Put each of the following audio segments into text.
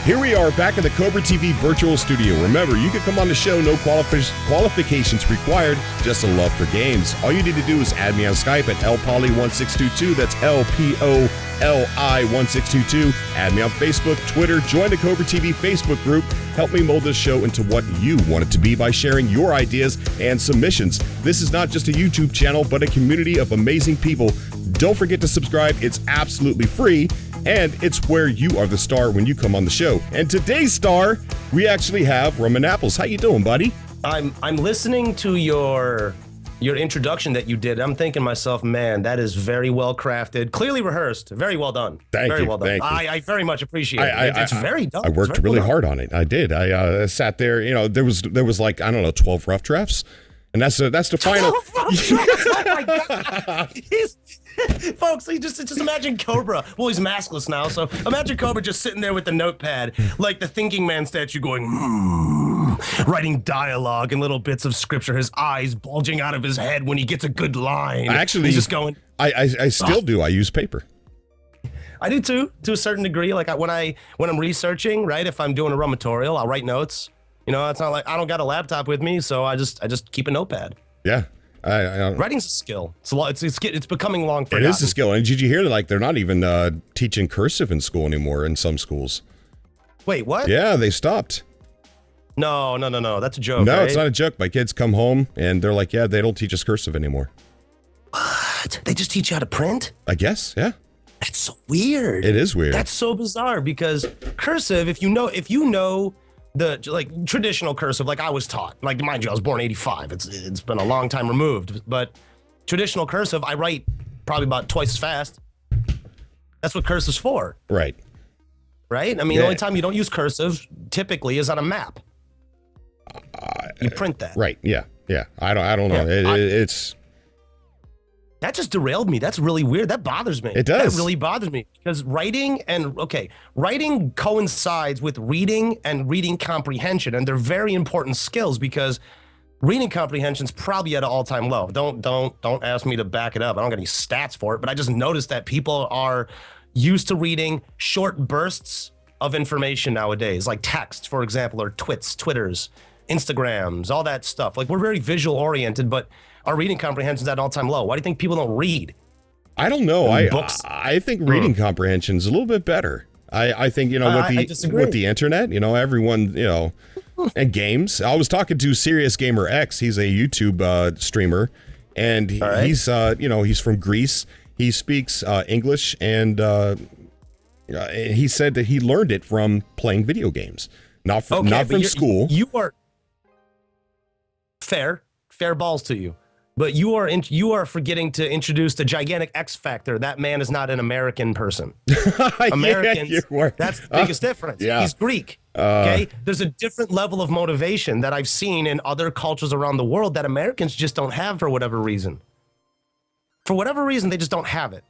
Here we are back in the Cobra TV virtual studio. Remember, you can come on the show, no qualifications required, just a love for games. All you need to do is add me on Skype at lpoly1622. That's LPOLI1622. Add me on Facebook, Twitter, join the Cobra TV Facebook group. Help me mold this show into what you want it to be by sharing your ideas and submissions. This is not just a YouTube channel, but a community of amazing people. Don't forget to subscribe. It's absolutely free. And it's where you are the star when you come on the show. And today's star, we actually have RumAndApples. How you doing, buddy? I'm listening to your introduction that you did. I'm thinking to myself, man, that is very well crafted, clearly rehearsed, very well done. Thank you. Well done. I very much appreciate it. It's very done. I worked really hard on it. I did. I sat there. You know, there was like, I don't know, 12 rough drafts, and that's the final. Oh my God. Folks, just imagine Cobra. Well, he's maskless now, so imagine Cobra just sitting there with the notepad, like the thinking man statue going, writing dialogue and little bits of scripture, his eyes bulging out of his head when he gets a good line. Actually, he's just going. I still do. I use paper. I do too, to a certain degree. Like when I'm researching, right? If I'm doing a tutorial, I'll write notes. You know, it's not like I don't got a laptop with me, so I just keep a notepad. Yeah. Writing's a skill. It's becoming long forgotten. It is a skill. And did you hear that? Like they're not even teaching cursive in school anymore in some schools. Wait, what? Yeah, they stopped. No. That's a joke. No, right? It's not a joke. My kids come home and they're like, yeah, they don't teach us cursive anymore. What? They just teach you how to print? I guess, yeah. That's so weird. It is weird. That's so bizarre because cursive, if you know the like traditional cursive, like I was taught, like mind you, I was born 85. It's been a long time removed, but traditional cursive, I write probably about twice as fast. That's what cursive's for. Right. Right? I mean, the only time you don't use cursive typically is on a map. You print that. Right. Yeah. I don't know. It's. That just derailed me. That's really weird. That bothers me. It does. That really bothers me because writing coincides with reading and reading comprehension, and they're very important skills because reading comprehension is probably at an all-time low. Don't ask me to back it up. I don't got any stats for it, but I just noticed that people are used to reading short bursts of information nowadays, like text, for example, or Twitters, Instagrams, all that stuff. Like we're very visual oriented, but our reading comprehension is at an all-time low. Why do you think people don't read? I don't know. I think reading comprehension is a little bit better. I think, you know, with the internet, you know, everyone, you know, and games. I was talking to Serious Gamer X. He's a YouTube streamer, and he's he's from Greece. He speaks English, and he said that he learned it from playing video games, not from school. You are fair balls to you. But you are forgetting to introduce the gigantic X factor. That man is not an American person. Americans, that's the biggest difference. Yeah. He's Greek. Okay, there's a different level of motivation that I've seen in other cultures around the world that Americans just don't have for whatever reason. For whatever reason, they just don't have it.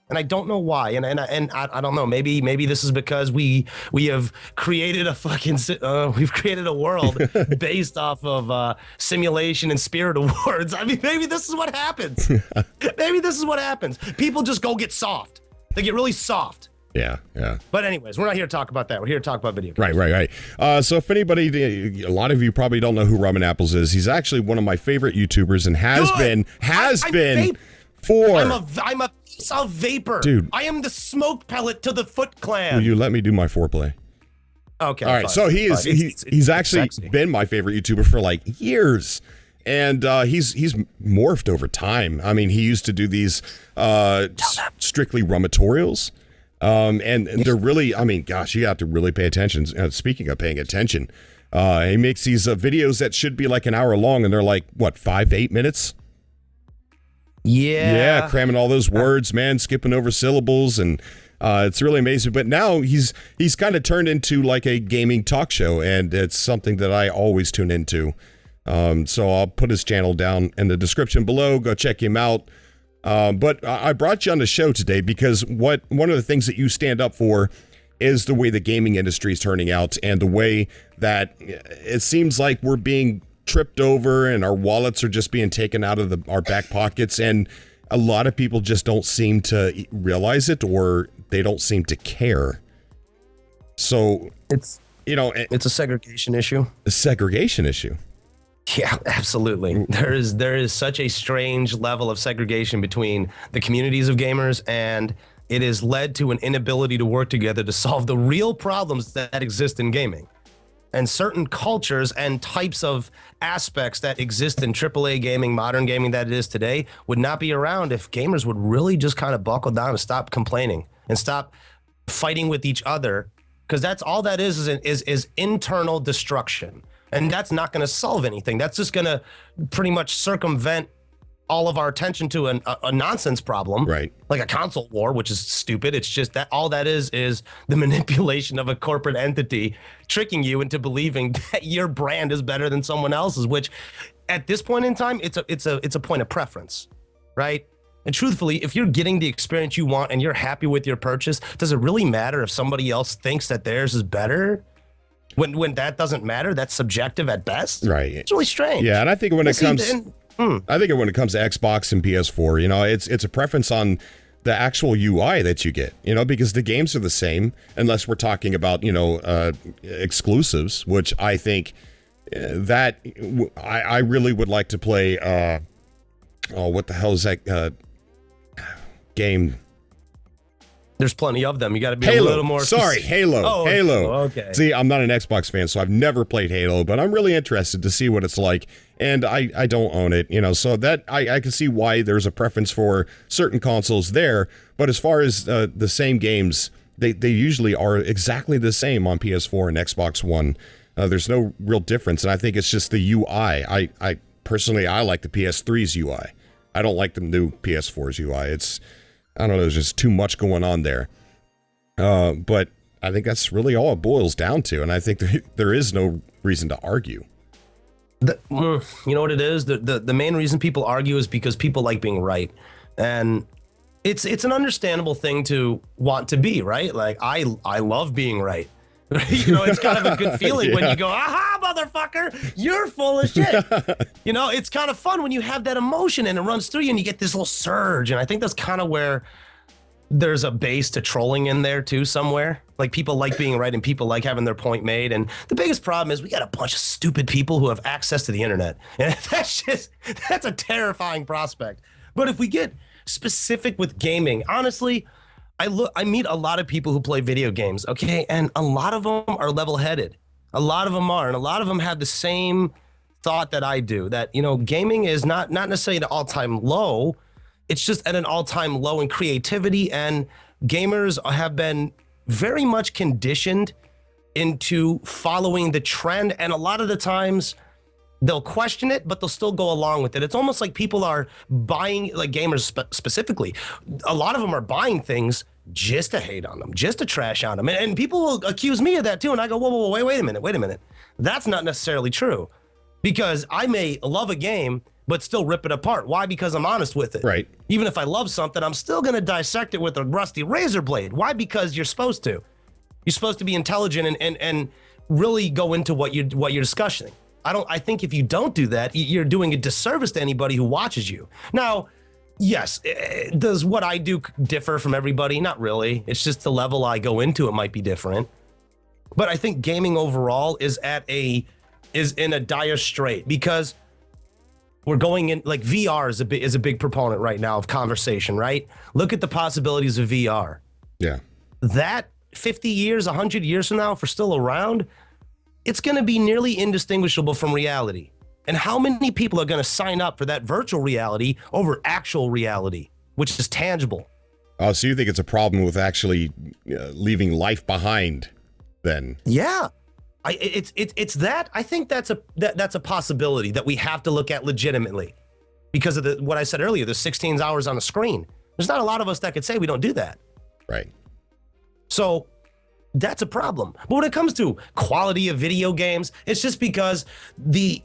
And I don't know why. And I don't know. Maybe this is because we have created we've created a world based off of simulation and spirit awards. I mean, maybe this is what happens. Maybe this is what happens. People just go get soft. They get really soft. Yeah. But anyways, we're not here to talk about that. We're here to talk about video games. Right. So if anybody, a lot of you probably don't know who RumAndApples is. He's actually one of my favorite YouTubers and has been for. I'm a vapor. Dude. I am the smoke pellet to the Foot Clan. Will you let me do my foreplay? Okay. All right. So he's actually been my favorite YouTuber for like years. And he's morphed over time. I mean, he used to do these strictly rumatorials. And they're really, I mean, gosh, you have to really pay attention. Speaking of paying attention, he makes these videos that should be like an hour long, and they're like, what, 5 to 8 minutes? Yeah, cramming all those words, man, skipping over syllables, and it's really amazing. But now he's kind of turned into like a gaming talk show, and it's something that I always tune into. So I'll put his channel down in the description below. Go check him out. But I brought you on the show today because one of the things that you stand up for is the way the gaming industry is turning out, and the way that it seems like we're being tripped over and our wallets are just being taken out of our back pockets, and a lot of people just don't seem to realize it, or they don't seem to care. So It's it's a segregation issue. A segregation issue. Yeah, absolutely. There is such a strange level of segregation between the communities of gamers, and it has led to an inability to work together to solve the real problems that exist in gaming. And certain cultures and types of aspects that exist in AAA gaming, modern gaming that it is today, would not be around if gamers would really just kind of buckle down and stop complaining and stop fighting with each other, because that's all that is internal destruction. And that's not going to solve anything. That's just going to pretty much circumvent all of our attention to a nonsense problem, right? Like a console war, which is stupid. It's just that all that is the manipulation of a corporate entity tricking you into believing that your brand is better than someone else's, which at this point in time, it's a point of preference, right? And truthfully, if you're getting the experience you want and you're happy with your purchase, does it really matter if somebody else thinks that theirs is better? When that doesn't matter, that's subjective at best. Right. It's really strange. Yeah, and I think when it comes to Xbox and PS4, you know, it's a preference on the actual UI that you get, you know, because the games are the same, unless we're talking about, you know, exclusives, which I think that I really would like to play. What the hell is that game? There's plenty of them. You got to be Halo. a little more. Sorry, Halo. Halo. Okay. See, I'm not an Xbox fan, so I've never played Halo, but I'm really interested to see what it's like. And I don't own it, you know, so that I can see why there's a preference for certain consoles there. But as far as the same games, they usually are exactly the same on PS4 and Xbox One. There's no real difference, and I think it's just the UI. I personally, I like the PS3's UI. I don't like the new PS4's UI. I don't know, there's just too much going on there. But I think that's really all it boils down to, and I think there is no reason to argue. You know what it is? The main reason people argue is because people like being right. And it's an understandable thing to want to be, right? Like, I love being right. You know, it's kind of a good feeling when you go, aha, motherfucker, you're full of shit. You know, it's kind of fun when you have that emotion and it runs through you and you get this little surge. And I think that's kind of where there's a base to trolling in there too somewhere. Like, people like being right and people like having their point made. And the biggest problem is we got a bunch of stupid people who have access to the internet. And that's a terrifying prospect. But if we get specific with gaming, honestly, I meet a lot of people who play video games, okay? And a lot of them are level-headed. A lot of them are, and a lot of them have the same thought that I do, that, you know, gaming is not necessarily at an all-time low. It's just at an all-time low in creativity, and gamers have been very much conditioned into following the trend, and a lot of the times they'll question it, but they'll still go along with it. It's almost like people are buying, like gamers specifically, a lot of them are buying things just to hate on them, just to trash on them. And people will accuse me of that too. And I go, whoa, wait a minute. That's not necessarily true, because I may love a game, but still rip it apart. Why? Because I'm honest with it. Right. Even if I love something, I'm still going to dissect it with a rusty razor blade. Why? Because you're supposed to. You're supposed to be intelligent and really go into what you're discussing. I think if you don't do that, you're doing a disservice to anybody who watches you. Now, yes, does what I do differ from everybody? Not really. It's just the level I go into, it might be different. But I think gaming overall is in a dire strait, because we're going in, like, VR is a big proponent right now of conversation, right? Look at the possibilities of VR. Yeah. That 50 years, 100 years from now, if we're still around, it's going to be nearly indistinguishable from reality. And how many people are going to sign up for that virtual reality over actual reality, which is tangible? Oh, so you think it's a problem with actually leaving life behind then? Yeah. It's that. I think that's a possibility that we have to look at legitimately, because of what I said earlier, the 16 hours on the screen. There's not a lot of us that could say we don't do that. Right. So that's a problem. But when it comes to quality of video games, it's just because the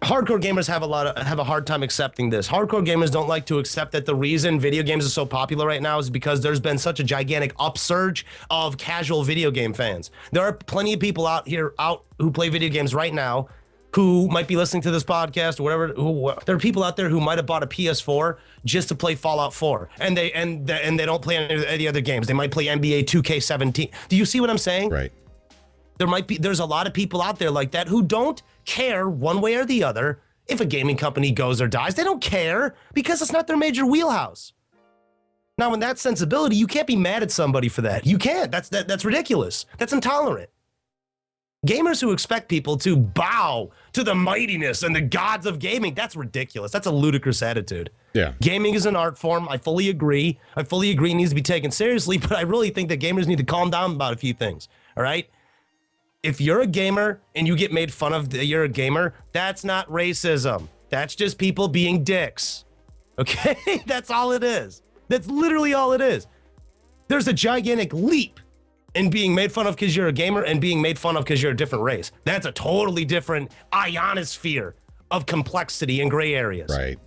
hardcore gamers have a hard time accepting this. Hardcore gamers don't like to accept that the reason video games are so popular right now is because there's been such a gigantic upsurge of casual video game fans. There are plenty of people out who play video games right now who might be listening to this podcast or whatever. There are people out there who might have bought a PS4 just to play Fallout 4, and they don't play any other games. They might play NBA 2K17. Do you see what I'm saying? Right. There's a lot of people out there like that who don't care one way or the other if a gaming company goes or dies. They don't care because it's not their major wheelhouse. Now, in that sensibility, you can't be mad at somebody for that. You can't. That's ridiculous. That's intolerant. Gamers who expect people to bow to the mightiness and the gods of gaming, that's ridiculous. That's a ludicrous attitude. Yeah. Gaming is an art form. I fully agree. It needs to be taken seriously, but I really think that gamers need to calm down about a few things. All right? If you're a gamer and you get made fun of that you're a gamer, that's not racism. That's just people being dicks. Okay? That's all it is. That's literally all it is. There's a gigantic leap in being made fun of because you're a gamer and being made fun of because you're a different race. That's a totally different ionosphere of complexity and gray areas. Right.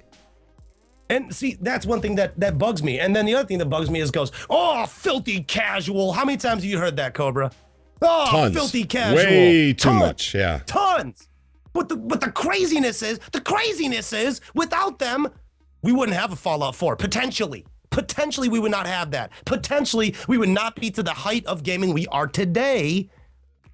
And see, that's one thing that bugs me. And then the other thing that bugs me is oh, filthy casual. How many times have you heard that, Cobra? Oh, tons. Filthy casual. Way too much, yeah. Tons. But the craziness is, without them, we wouldn't have a Fallout 4, potentially. Potentially, we would not have that. Potentially, we would not be to the height of gaming we are today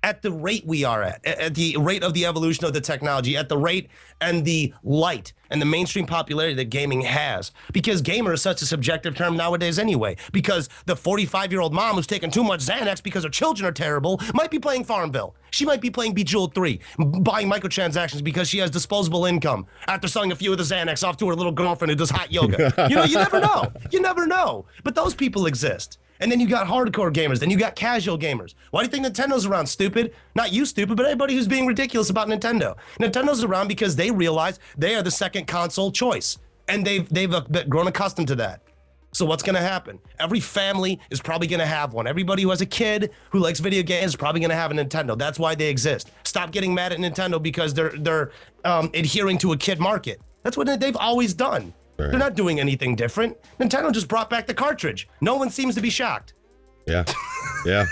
at the rate we are at the rate of the evolution of the technology, at the rate and the light and the mainstream popularity that gaming has. Because gamer is such a subjective term nowadays anyway. Because the 45-year-old mom who's taking too much Xanax because her children are terrible might be playing Farmville. She might be playing Bejeweled 3, buying microtransactions because she has disposable income after selling a few of the Xanax off to her little girlfriend who does hot yoga. You never know. You never know. But those people exist. And then you got hardcore gamers. Then you got casual gamers. Why do you think Nintendo's around, stupid? Not you, stupid, but everybody who's being ridiculous about Nintendo. Nintendo's around because they realize they are the second console choice. And they've grown accustomed to that. So what's going to happen? Every family is probably going to have one. Everybody who has a kid who likes video games is probably going to have a Nintendo. That's why they exist. Stop getting mad at Nintendo because they're adhering to a kid market. That's what they've always done. Right. They're not doing anything different. Nintendo just brought back the cartridge. No one seems to be shocked. Yeah. Yeah.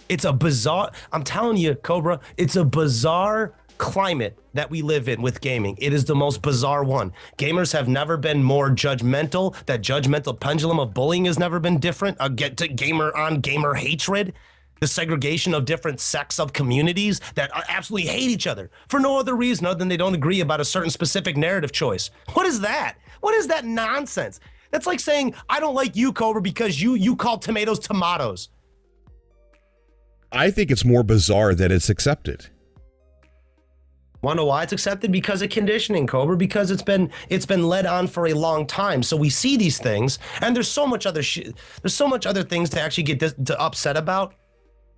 It's a bizarre, I'm telling you, Cobra, it's a bizarre climate that we live in with gaming. It is the most bizarre one. Gamers have never been more judgmental. That judgmental pendulum of bullying has never been different. Get to gamer on gamer hatred. The segregation of different sects of communities that absolutely hate each other for no other reason other than they don't agree about a certain specific narrative choice. What is that? What is that nonsense? That's like saying, I don't like you, Cobra, because you call tomatoes tomatoes. I think it's more bizarre that it's accepted. Want to know why it's accepted? Because of conditioning, Cobra. Because it's been led on for a long time. So we see these things, and there's so much other things to actually get to upset about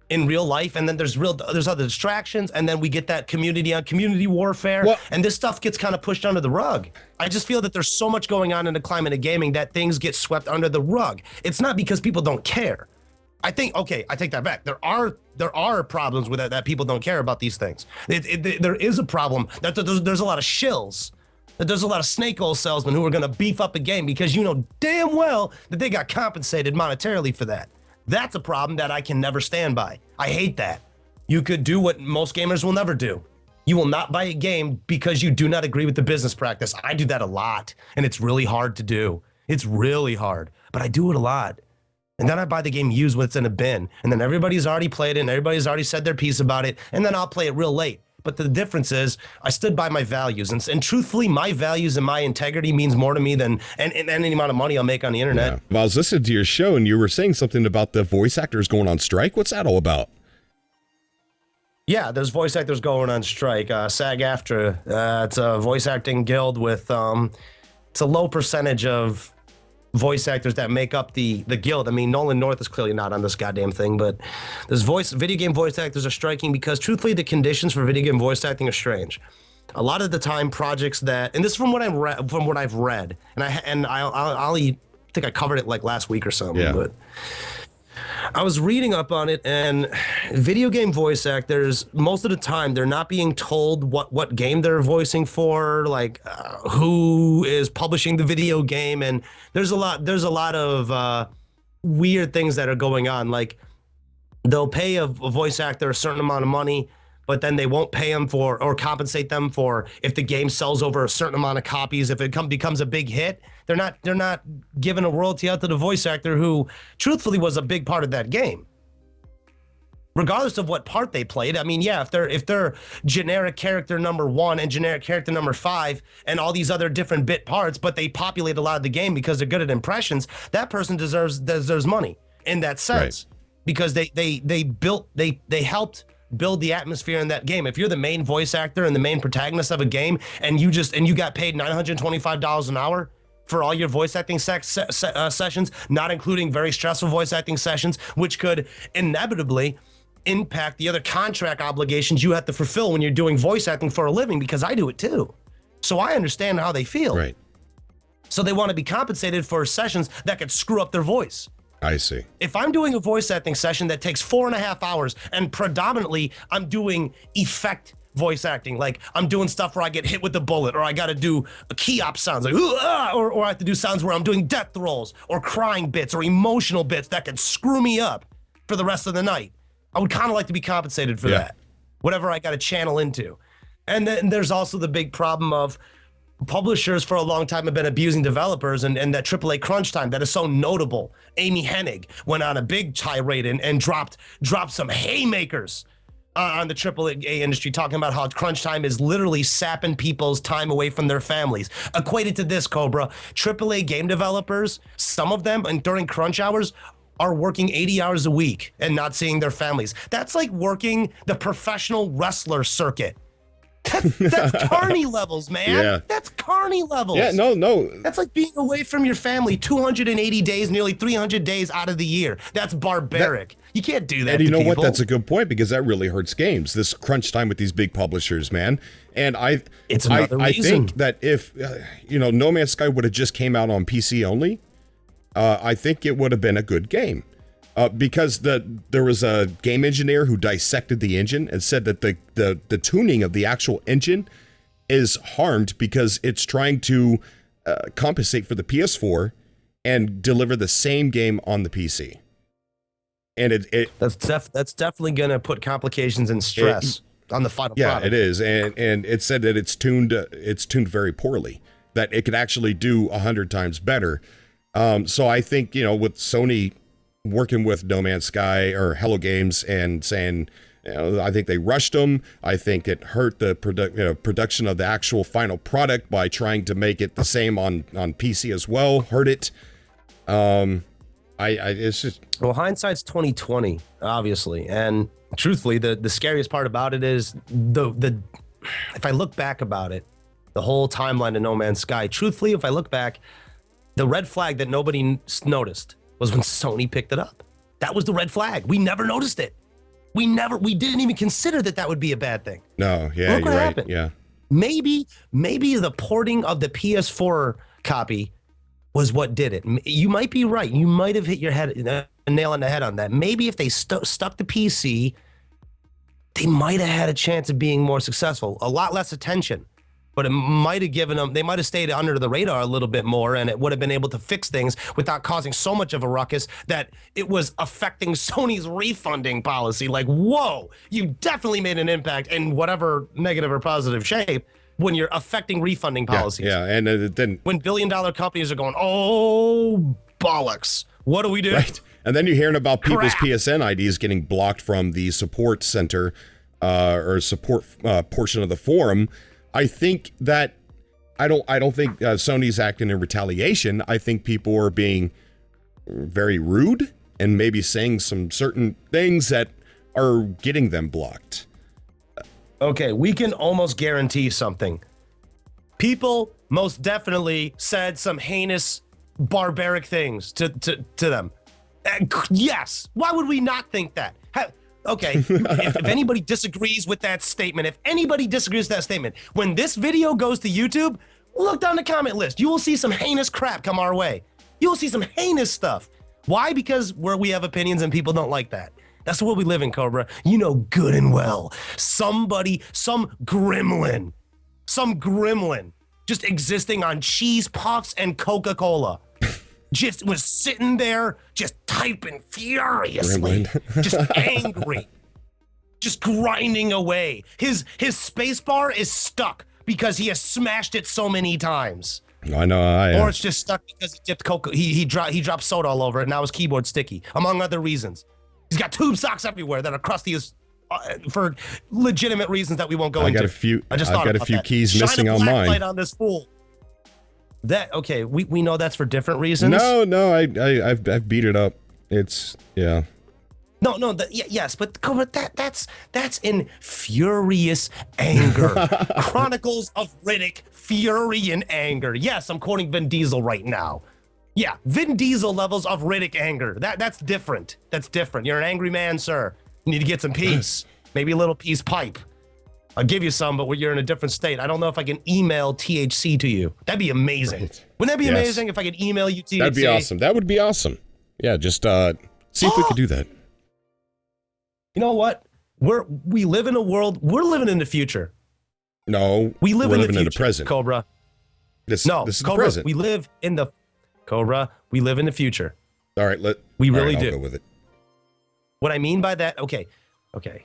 in real life, and then there's other distractions, and then we get that community on community warfare, and this stuff gets kind of pushed under the rug. I just feel that there's so much going on in the climate of gaming that things get swept under the rug. It's not because people don't care. I think, okay, I take that back. There are problems with that people don't care about these things. There is a problem that there's a lot of shills. That there's a lot of snake oil salesmen who are going to beef up a game because you know damn well that they got compensated monetarily for that. That's a problem that I can never stand by. I hate that. You could do what most gamers will never do. You will not buy a game because you do not agree with the business practice. I do that a lot, and it's really hard to do. It's really hard, but I do it a lot. And then I buy the game used when it's in a bin, and then everybody's already played it, and everybody's already said their piece about it, and then I'll play it real late. But the difference is I stood by my values, and truthfully, my values and my integrity means more to me than any amount of money I'll make on the internet. Yeah. Well, I was listening to your show, and you were saying something about the voice actors going on strike. What's that all about? Yeah, there's voice actors going on strike. SAG-AFTRA, it's a voice acting guild with it's a low percentage of voice actors that make up the guild. I mean, Nolan North is clearly not on this goddamn thing, but there's video game voice actors are striking because truthfully the conditions for video game voice acting are strange. A lot of the time projects that, and this is from what I've read, and I think I covered it like last week or something, but I was reading up on it, and video game voice actors, most of the time, they're not being told what game they're voicing for, like who is publishing the video game, and there's a lot of weird things that are going on. Like they'll pay a voice actor a certain amount of money, but then they won't pay them for or compensate them for if the game sells over a certain amount of copies. If it becomes a big hit, they're not giving a royalty out to the voice actor who truthfully was a big part of that game. regardless of what part they played. I mean, yeah, if they're generic character number 1 and generic character number 5 and all these other different bit parts, but they populate a lot of the game because they're good at impressions, that person deserves money in that sense. Right. Because they helped build the atmosphere in that game. If you're the main voice actor and the main protagonist of a game and you got paid $925 an hour for all your voice acting sessions, not including very stressful voice acting sessions, which could inevitably impact the other contract obligations you have to fulfill when you're doing voice acting for a living, because I do it too. So I understand how they feel. Right. So they want to be compensated for sessions that could screw up their voice. I see. If I'm doing a voice acting session that takes 4.5 hours and predominantly I'm doing effect voice acting, like I'm doing stuff where I get hit with a bullet, or I got to do a key op sounds like, or I have to do sounds where I'm doing death rolls or crying bits or emotional bits that could screw me up for the rest of the night, I would kind of like to be compensated for that, whatever I got to channel into. And then there's also the big problem of publishers for a long time have been abusing developers, and that AAA crunch time that is so notable. Amy Hennig went on a big tirade and dropped some haymakers on the AAA industry, talking about how crunch time is literally sapping people's time away from their families. Equated to this, Cobra, AAA game developers, some of them, and during crunch hours, are working 80 hours a week and not seeing their families. That's like working the professional wrestler circuit. That's carny levels, man. Yeah. That's carny levels. Yeah, no. That's like being away from your family 280 days, nearly 300 days out of the year. That's barbaric. You can't do that. And you know people. what? That's a good point, because that really hurts games. This crunch time with these big publishers, man. And I think that if No Man's Sky would have just came out on PC only, I think it would have been a good game. Because there was a game engineer who dissected the engine and said that the tuning of the actual engine is harmed because it's trying to compensate for the PS4 and deliver the same game on the PC. And that's definitely going to put complications and stress on the final product. Yeah, it is, and it said that it's tuned very poorly, that it could actually do 100 times better. So I think with Sony working with No Man's Sky or Hello Games and saying, I think they rushed them. I think it hurt the production of the actual final product by trying to make it the same on PC as well. Hurt it. It's just, well, hindsight's 2020, obviously, and truthfully, the scariest part about it is the if I look back about it, the whole timeline of No Man's Sky. Truthfully, if I look back, the red flag that nobody noticed was when Sony picked it up. That was the red flag. We never noticed it. We didn't even consider that would be a bad thing. No, yeah, look what happened. Yeah. Maybe the porting of the PS4 copy was what did it. You might be right. You might have hit your head a nail on the head on that. Maybe if they stuck the PC, they might have had a chance of being more successful. A lot less attention. But it might have given them, they might have stayed under the radar a little bit more, and it would have been able to fix things without causing so much of a ruckus that it was affecting Sony's refunding policy. Like, whoa, you definitely made an impact in whatever negative or positive shape when you're affecting refunding policies. Yeah, and then when billion-dollar companies are going, oh, bollocks, what do we do? Right, and then you're hearing about people's PSN IDs getting blocked from the support center or support portion of the forum. I think that I don't think Sony's acting in retaliation. I think people are being very rude and maybe saying some certain things that are getting them blocked. Okay, we can almost guarantee something. People most definitely said some heinous, barbaric things to them. Yes. Why would we not think that? Okay, if anybody disagrees with that statement, when this video goes to YouTube, look down the comment list. You will see some heinous crap come our way. You will see some heinous stuff. Why? Because we have opinions and people don't like that. That's what we live in, Cobra. You know good and well. Some gremlin, just existing on cheese puffs and Coca-Cola. Just was sitting there, just typing furiously, just angry, just grinding away. His space bar is stuck because he has smashed it so many times. I know. Or it's just stuck because he dipped Coca. He dropped soda all over it. And now his keyboard's sticky, among other reasons. He's got tube socks everywhere that are crusty as for legitimate reasons that we won't go into. I've got a few keys missing on mine. Light on this fool. Okay, we know that's for different reasons. No, I've beat it up. It's yeah. No, yes, but Cobra, that's in furious anger. Chronicles of Riddick, Fury and Anger. Yes, I'm quoting Vin Diesel right now. Yeah, Vin Diesel levels of Riddick anger. That's different. That's different. You're an angry man, sir. You need to get some peace. Maybe a little peace pipe. I'll give you some, but when you're in a different state, I don't know if I can email THC to you. That'd be amazing. Right. Wouldn't that be amazing if I could email you THC? That'd be awesome. That would be awesome. Yeah, just see if we could do that. You know what? We live in a world. We're living in the future. No, we're living in the present. Cobra. This is Cobra, the present. We live in the future. All right, we really do. I'll go with it. What I mean by that, okay,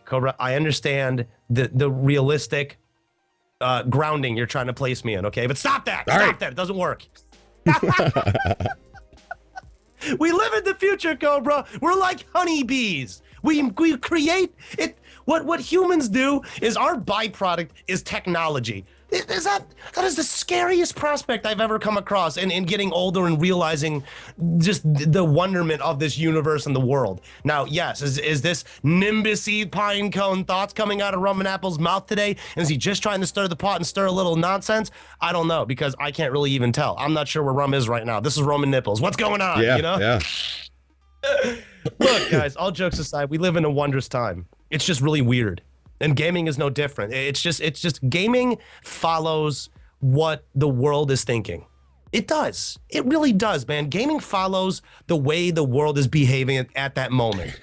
Cobra, I understand the realistic grounding you're trying to place me in, okay? But stop that. Stop that. It doesn't work. We live in the future, Cobra. We're like honeybees. We create it. What humans do is our byproduct is technology. That is the scariest prospect I've ever come across in getting older and realizing just the wonderment of this universe and the world. Now, yes, is this Nimbusy pine cone thoughts coming out of RumAndApples' mouth today? And is he just trying to stir the pot and stir a little nonsense? I don't know, because I can't really even tell. I'm not sure where Rum is right now. This is Rum and Nipples. What's going on? Yeah, you know? Yeah. Look, guys, all jokes aside, we live in a wondrous time. It's just really weird. And gaming is no different. It's just gaming follows what the world is thinking. It does. It really does, man. Gaming follows the way the world is behaving at that moment.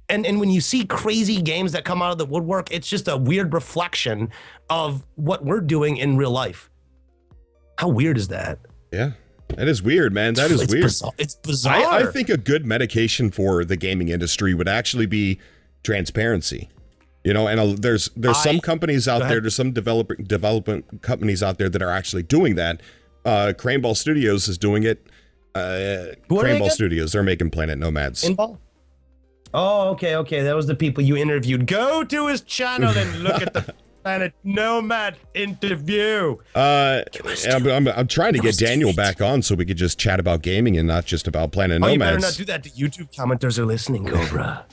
And when you see crazy games that come out of the woodwork, it's just a weird reflection of what we're doing in real life. How weird is that? Yeah. That is weird, man. That is weird. It's bizarre. I think a good medication for the gaming industry would actually be transparency. You know, and there's some companies out there, there's some development companies out there that are actually doing that. Craneball Studios is doing it. Craneball Studios, they're making Planet Nomads. Oh, okay. That was the people you interviewed. Go to his channel and look at the Planet Nomad interview. I'm trying to get Daniel back on so we could just chat about gaming and not just about Planet Nomads. You better not do that. The YouTube commenters are listening, Cobra.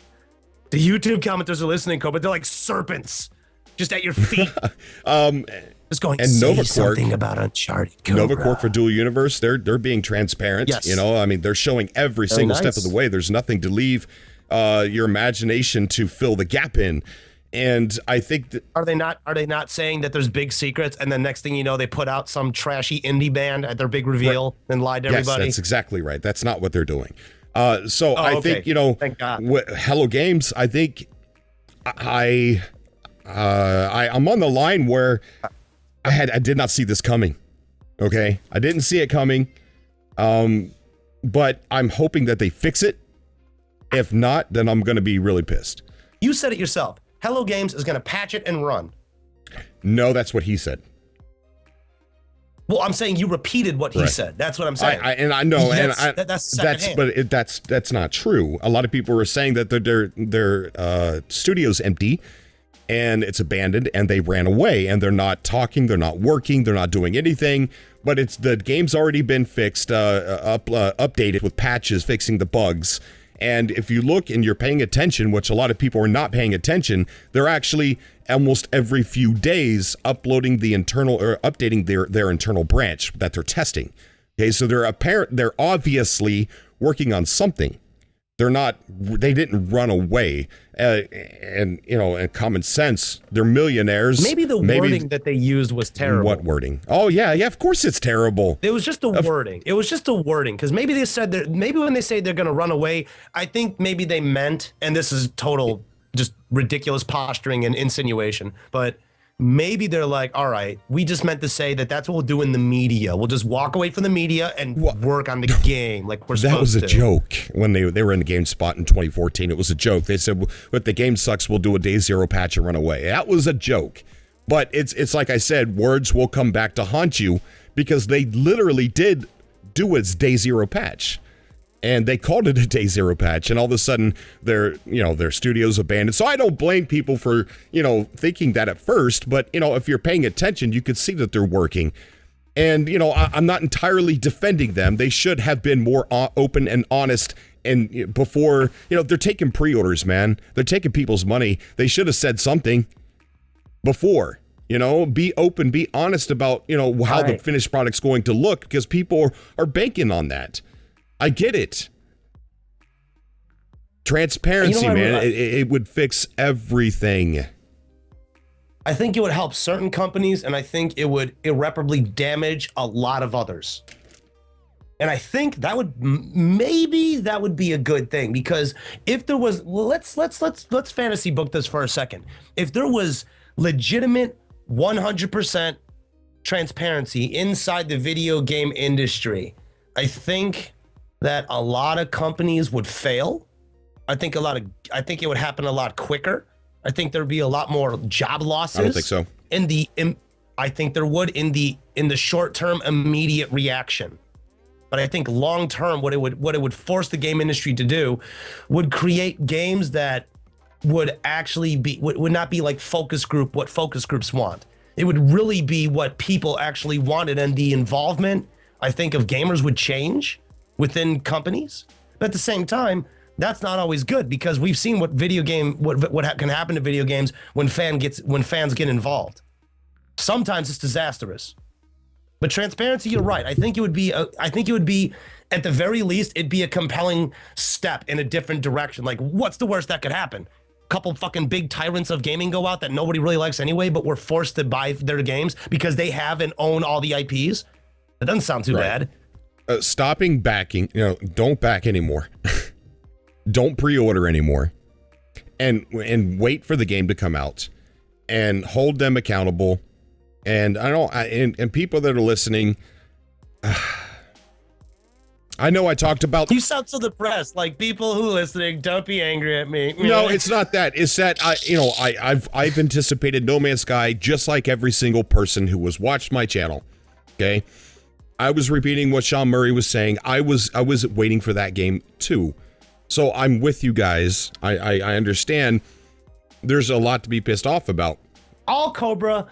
The YouTube commenters are listening, Cobra. They're like serpents, just at your feet. Just going to say something about Uncharted, Cobra. NovaCorp for Dual Universe, they're being transparent. Yes. You know, I mean, they're showing every single step of the way. There's nothing to leave your imagination to fill the gap in. And I think that are they not saying that there's big secrets, and then next thing you know, they put out some trashy indie band at their big reveal and lied to everybody? Yes, that's exactly right. That's not what they're doing. I think, you know, thank God. Hello Games, I think I'm on the line where I did not see this coming. Okay. I didn't see it coming. But I'm hoping that they fix it. If not, then I'm going to be really pissed. You said it yourself. Hello Games is going to patch it and run. No, that's what he said. Well, I'm saying you repeated what he said. That's what I'm saying. I know, that's not true. A lot of people were saying that their studio's empty and it's abandoned and they ran away and they're not talking, they're not working, they're not doing anything. But the game's already been fixed, updated with patches, fixing the bugs. And if you look and you're paying attention, which a lot of people are not paying attention, they're actually almost every few days uploading the internal or updating their internal branch that they're testing. Okay, so they're obviously working on something. They didn't run away. And you know, in common sense, they're millionaires. Maybe the wording that they used was terrible. What wording? Oh yeah, of course it's terrible. It was just wording. It was just a wording, because maybe they said maybe when they say they're going to run away, I think maybe they meant, and this is total just ridiculous posturing and insinuation, but maybe they're like, all right, we just meant to say that's what we'll do in the media. We'll just walk away from the media and work on the game like we're supposed to. That was a joke when they were in the GameSpot in 2014. It was a joke. They said, if the game sucks, we'll do a day zero patch and run away. That was a joke. But it's like I said, words will come back to haunt you, because they literally did do its day zero patch. And they called it a day zero patch, and all of a sudden their studio's abandoned. So I don't blame people for, thinking that at first, but, if you're paying attention, you could see that they're working. And, I'm not entirely defending them. They should have been more open and honest. And before, they're taking pre-orders, man. They're taking people's money. They should have said something before. Be open, be honest about, how the finished product's going to look, because people are banking on that. I get it. Transparency, man. It would fix everything. I think it would help certain companies, and I think it would irreparably damage a lot of others. And I think that would that would be a good thing, because if there was, let's fantasy book this for a second. If there was legitimate 100% transparency inside the video game industry, I think that a lot of companies would fail. I think it would happen a lot quicker. I think there'd be a lot more job losses. I don't think so. I think there would in the short term immediate reaction. But I think long term, what it would force the game industry to do would create games that would actually would not be like what focus groups want. It would really be what people actually wanted, and the involvement, I think, of gamers would change within companies. But at the same time, that's not always good, because we've seen what can happen to video games when fans get involved. Sometimes it's disastrous. But transparency, you're right. I think it would be at the very least, it'd be a compelling step in a different direction. Like, what's the worst that could happen? A couple fucking big tyrants of gaming go out that nobody really likes anyway, but we're forced to buy their games because they have and own all the IPs. That doesn't sound too bad. Stopping backing, don't back anymore. Don't pre-order anymore, and wait for the game to come out, and hold them accountable. And and people that are listening, I know I talked about. You sound so depressed. Like, people who are listening, don't be angry at me. No, it's not that. It's that I've anticipated No Man's Sky just like every single person who has watched my channel. Okay. I was repeating what Sean Murray was saying. I was waiting for that game too. So I'm with you guys. I understand there's a lot to be pissed off about. All Cobra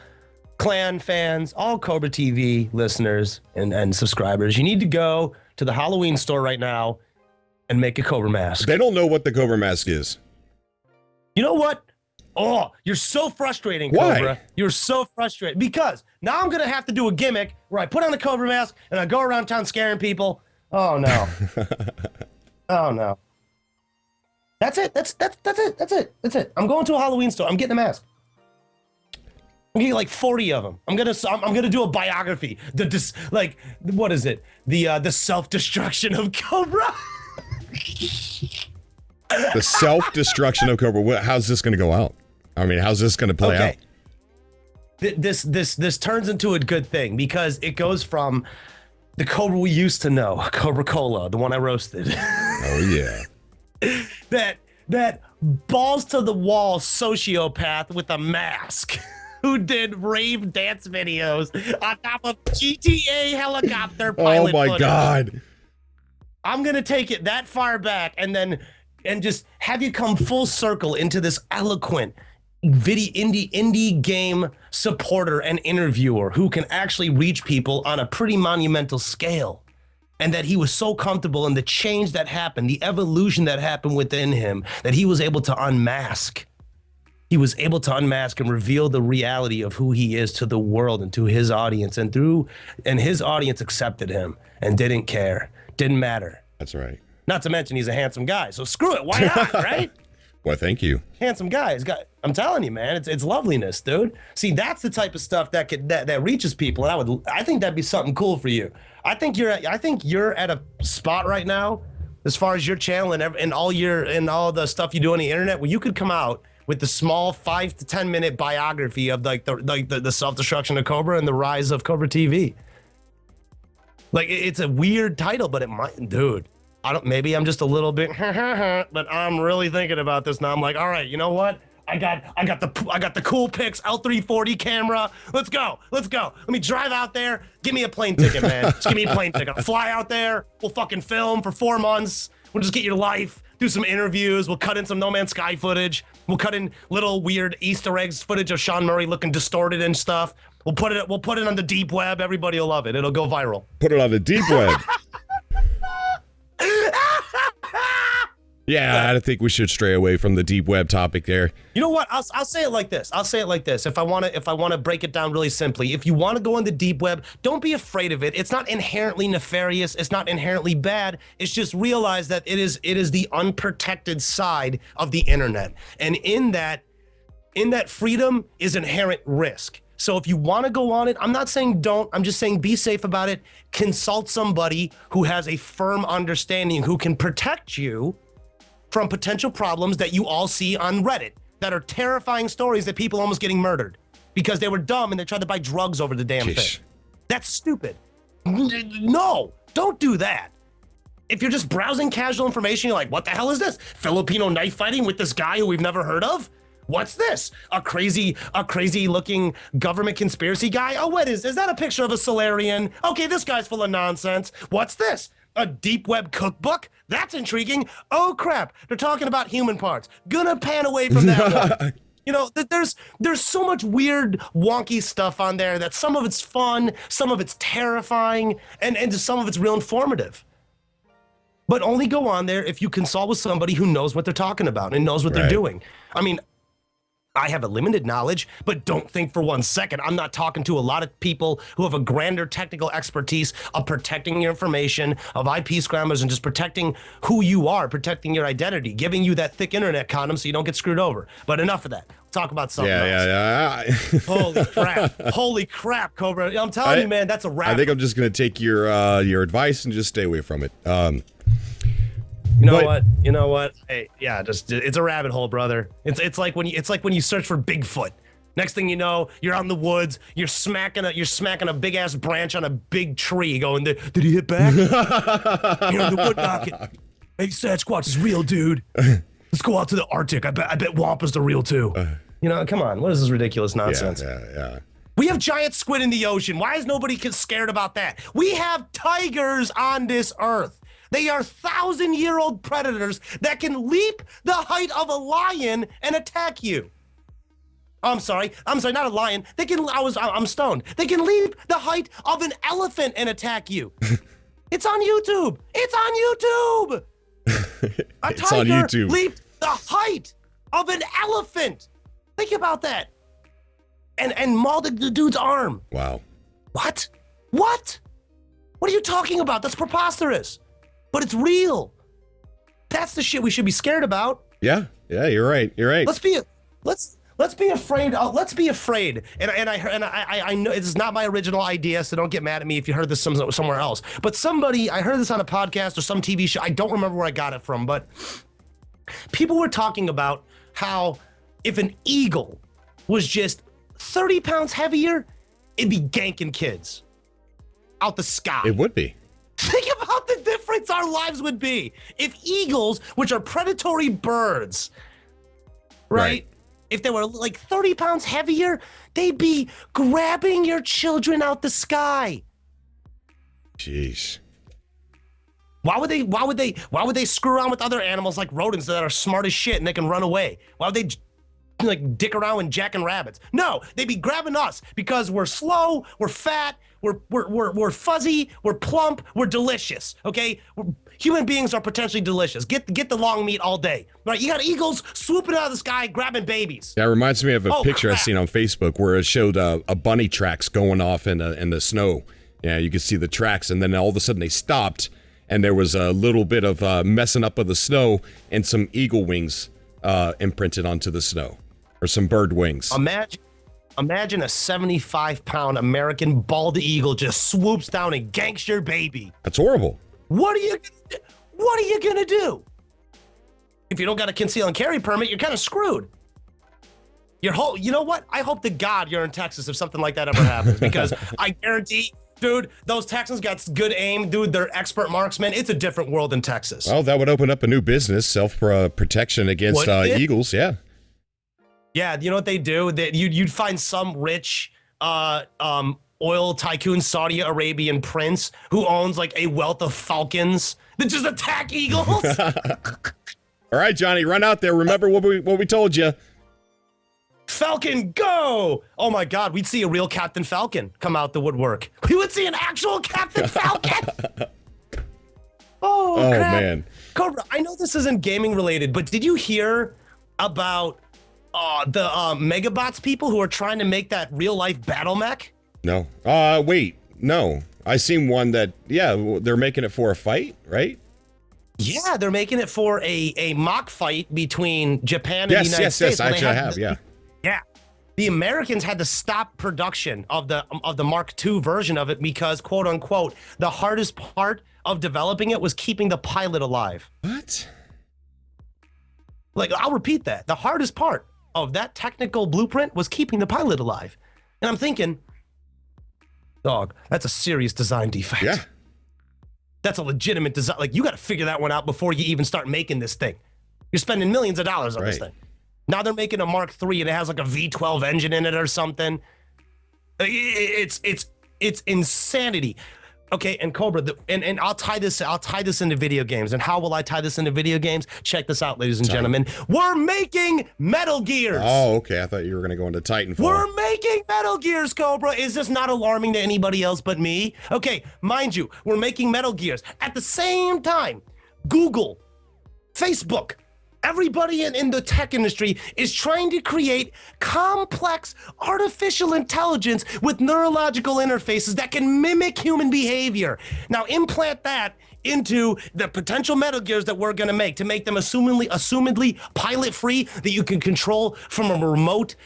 Clan fans, all Cobra TV listeners and subscribers, you need to go to the Halloween store right now and make a Cobra mask. They don't know what the Cobra mask is. You know what? Oh, you're so frustrating, Why? Cobra. You're so frustrated, because now I'm going to have to do a gimmick where I put on the Cobra mask and I go around town scaring people. Oh, no. Oh, no. That's it. That's it. I'm going to a Halloween store. I'm getting a mask. I'm getting like 40 of them. I'm gonna do a biography. What is it? The self-destruction of Cobra. The self-destruction of Cobra. How's this going to go out? I mean, how's this going to play out? This turns into a good thing, because it goes from the Cobra we used to know, Cobra Cola, the one I roasted. Oh yeah. That balls to the wall sociopath with a mask who did rave dance videos on top of GTA helicopter pilot Oh my footage. God. I'm gonna take it that far back and just have you come full circle into this eloquent indie game supporter and interviewer who can actually reach people on a pretty monumental scale. And that he was so comfortable in the change that happened, the evolution that happened within him, that he was able to unmask. He was able to unmask and reveal the reality of who he is to the world and to his audience. And his audience accepted him and didn't care. Didn't matter. That's right. Not to mention he's a handsome guy. So screw it. Why not, right? Well, thank you. Handsome guy. I'm telling you, man, it's loveliness, dude. See, that's the type of stuff that reaches people. And I think that'd be something cool for you. I think you're at a spot right now, as far as your channel and all the stuff you do on the internet, where you could come out with the small 5 to 10 minute biography of the self-destruction of Cobra and the rise of Cobra TV. Like, it's a weird title, but it might, dude. Maybe I'm just a little bit, but I'm really thinking about this now. I'm like, all right, you know what? I got the cool pics, L340 camera. Let's go. Let me drive out there. Give me a plane ticket, man. Just give me a plane ticket. I'll fly out there. We'll fucking film for 4 months. We'll just get your life. Do some interviews. We'll cut in some No Man's Sky footage. We'll cut in little weird Easter eggs footage of Sean Murray looking distorted and stuff. We'll put it on the deep web. Everybody will love it. It'll go viral. Put it on the deep web. Yeah, I think we should stray away from the deep web topic there. You know what? I'll say it like this. If I want to break it down really simply, if you want to go on the deep web, don't be afraid of it. It's not inherently nefarious. It's not inherently bad. It's just realize that it is the unprotected side of the internet, and in that freedom is inherent risk. So if you want to go on it, I'm not saying don't. I'm just saying be safe about it. Consult somebody who has a firm understanding, who can protect you from potential problems that you all see on Reddit that are terrifying stories that people almost getting murdered because they were dumb and they tried to buy drugs over the damn thing. That's stupid. No, don't do that. If you're just browsing casual information, you're like, what the hell is this? Filipino knife fighting with this guy who we've never heard of? What's this? A crazy looking government conspiracy guy? Oh, what is that a picture of a Solarian? Okay, this guy's full of nonsense. What's this? A deep web cookbook? That's intriguing. Oh crap, they're talking about human parts. Gonna pan away from that one. You know, there's so much weird, wonky stuff on there that some of it's fun, some of it's terrifying, and some of it's real informative. But only go on there if you consult with somebody who knows what they're talking about and knows what they're doing. I mean, I have a limited knowledge, but don't think for 1 second I'm not talking to a lot of people who have a grander technical expertise of protecting your information, of IP scramblers, and just protecting who you are, protecting your identity, giving you that thick internet condom so you don't get screwed over. But enough of that. Talk about something else. Yeah. Holy crap, Cobra. I'm telling you, man, that's a wrap. I think I'm just going to take your advice and just stay away from it. You know what? Hey, yeah, it's a rabbit hole, brother. It's like when you search for Bigfoot. Next thing you know, you're out in the woods. You're smacking a big ass branch on a big tree. Going, did he hit back? You're in the wood knocking. Hey, Sasquatch is real, dude. Let's go out to the Arctic. I bet Wampa's the real too. Come on. What is this ridiculous nonsense? Yeah. We have giant squid in the ocean. Why is nobody scared about that? We have tigers on this earth. They are 1,000-year-old predators that can leap the height of a lion and attack you. I'm sorry, not a lion. I'm stoned. They can leap the height of an elephant and attack you. It's on YouTube. A tiger leaped the height of an elephant. Think about that. And mauled the dude's arm. Wow. What? What are you talking about? That's preposterous. But it's real. That's the shit we should be scared about. Yeah, you're right. Let's be afraid. Let's be afraid. And I know it's not my original idea, so don't get mad at me if you heard this somewhere else. But I heard this on a podcast or some TV show. I don't remember where I got it from, but people were talking about how if an eagle was just 30 pounds heavier, it'd be ganking kids out the sky. It would be. Think about the difference our lives would be if eagles, which are predatory birds, right? If they were like 30 pounds heavier, they'd be grabbing your children out the sky. Jeez. Why would they screw around with other animals like rodents that are smart as shit and they can run away? Why would they like dick around with jacking rabbits? No, they'd be grabbing us because we're slow, we're fat, we're fuzzy, we're plump, we're delicious. Okay, human beings are potentially delicious. Get the long meat all day, right? You got eagles swooping out of the sky, grabbing babies. That reminds me of a picture I've seen on Facebook where it showed a bunny tracks going off in the snow. Yeah, you could see the tracks, and then all of a sudden they stopped, and there was a little bit of messing up of the snow and some eagle wings imprinted onto the snow, or some bird wings. Imagine a 75-pound American bald eagle just swoops down and ganks your baby. That's horrible. What are you gonna do? If you don't got a conceal and carry permit, you're kind of screwed. You know what? I hope to God you're in Texas if something like that ever happens, because I guarantee, dude, those Texans got good aim, dude. They're expert marksmen. It's a different world in Texas. Well, that would open up a new business, self-protection against eagles. Yeah. Yeah, you know what they do? That you'd find some rich oil tycoon Saudi Arabian prince who owns like a wealth of falcons that just attack eagles. All right, Johnny, run out there. Remember what we told you. Falcon, go! Oh my God, we'd see a real Captain Falcon come out the woodwork. We would see an actual Captain Falcon. Oh man, Cobra, I know this isn't gaming related, but did you hear about the Megabots people who are trying to make that real life battle mech? No. Wait, no. I seen one that, yeah, they're making it for a fight, right? Yeah, they're making it for a mock fight between Japan and the United States. Yes, actually I have, yeah. Yeah. The Americans had to stop production of the Mark II version of it because, quote unquote, the hardest part of developing it was keeping the pilot alive. What? Like, I'll repeat that. The hardest part of that technical blueprint was keeping the pilot alive. And I'm thinking, dog, that's a serious design defect. Yeah. That's a legitimate design. Like, you got to figure that one out before you even start making this thing. You're spending millions of dollars on this thing. Now they're making a Mark III and it has like a V12 engine in it or something. It's insanity. Okay, and Cobra, and I'll tie this into video games. And how will I tie this into video games? Check this out, ladies and gentlemen. We're making Metal Gears. Oh, okay. I thought you were going to go into Titanfall. We're making Metal Gears, Cobra. Is this not alarming to anybody else but me? Okay, mind you, we're making Metal Gears. At the same time, Google, Facebook, everybody in the tech industry is trying to create complex artificial intelligence with neurological interfaces that can mimic human behavior. Now implant that into the potential Metal Gears that we're going to make them assumedly pilot free, that you can control from a remote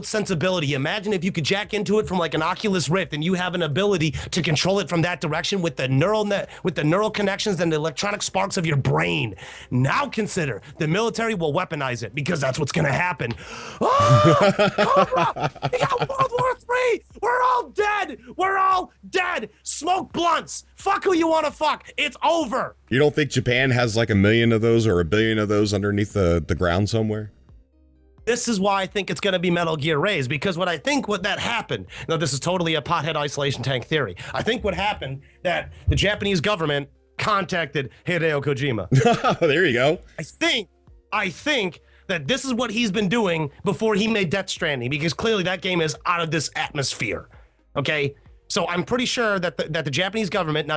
sensibility. Imagine if you could jack into it from like an Oculus Rift and you have an ability to control it from that direction with the neural connections and the electronic sparks of your brain. Now consider the military will weaponize it because that's what's going to happen. Oh, Cobra, we got World War III. We're all dead. We're all dead. Smoke blunts. Fuck who you want to fuck. It's over. You don't think Japan has like 1 million of those or 1 billion of those underneath the ground somewhere? This is why I think it's going to be Metal Gear Rays, because what that happened, now this is totally a pothead isolation tank theory. I think what happened that the Japanese government contacted Hideo Kojima. There you go. I think that this is what he's been doing before he made Death Stranding, because clearly that game is out of this atmosphere. Okay? So I'm pretty sure that the Japanese government,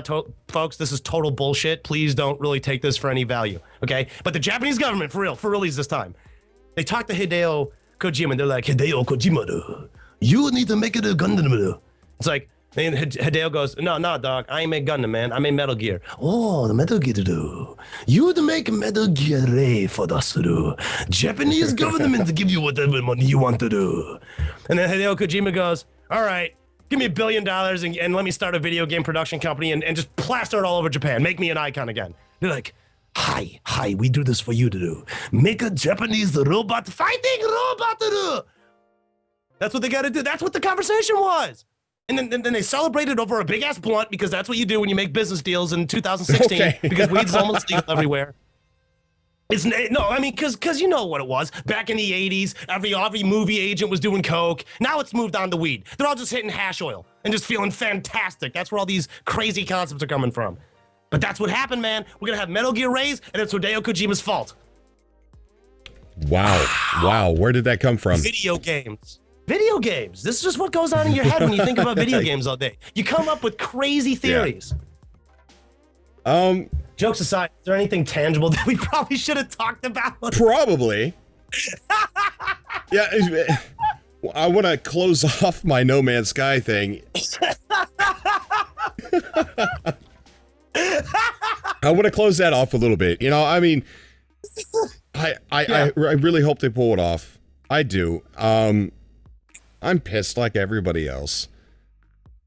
folks, this is total bullshit. Please don't really take this for any value. Okay? But the Japanese government, for reals this time, they talked to Hideo Kojima, and they're like, Hideo Kojima, you need to make it a Gundam. It's like, and Hideo goes, no, dog, I ain't make Gundam, man. I made Metal Gear. Oh, the Metal Gear do. You to make Metal Gear Ray for us to do. Japanese government to give you whatever money you want to do. And then Hideo Kojima goes, all right, give me $1 billion and let me start a video game production company and just plaster it all over Japan. Make me an icon again. They're like, Hi, we do this for you to do. Make a Japanese robot fighting robot to do. That's what they got to do. That's what the conversation was. And then they celebrated over a big ass blunt because that's what you do when you make business deals in 2016 Okay. because weed's almost legal everywhere. Because you know what it was. Back in the 80s, every movie agent was doing coke. Now it's moved on to weed. They're all just hitting hash oil and just feeling fantastic. That's where all these crazy concepts are coming from. But that's what happened, man. We're going to have Metal Gear Rays, and it's Hideo Kojima's fault. Wow. Where did that come from? Video games. This is just what goes on in your head when you think about video games all day. You come up with crazy theories. Yeah. Jokes aside, is there anything tangible that we probably should have talked about? Probably. Yeah. I want to close off my No Man's Sky thing. I want to close that off a little bit. You know, I mean, I really hope they pull it off. I do. I'm pissed like everybody else.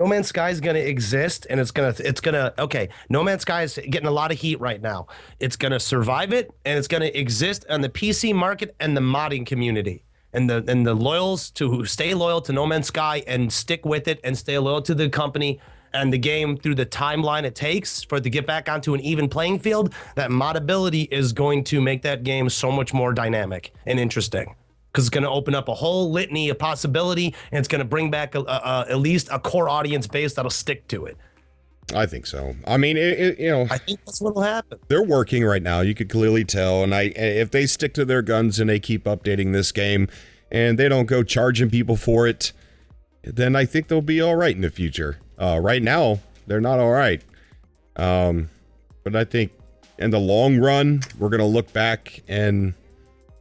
No Man's Sky is going to exist, and it's gonna. Okay, No Man's Sky is getting a lot of heat right now. It's going to survive it, and it's going to exist on the PC market and the modding community, and the loyals who stay loyal to No Man's Sky and stick with it and stay loyal to the company and the game through the timeline it takes for it to get back onto an even playing field. That moddability is going to make that game so much more dynamic and interesting. because it's going to open up a whole litany of possibility, and it's going to bring back at least a core audience base that'll stick to it. I think so. I mean, I think that's what'll happen. They're working right now. You could clearly tell. And if they stick to their guns and they keep updating this game and they don't go charging people for it, then I think they'll be all right in the future. Right now, they're not all right. But I think in the long run, we're going to look back and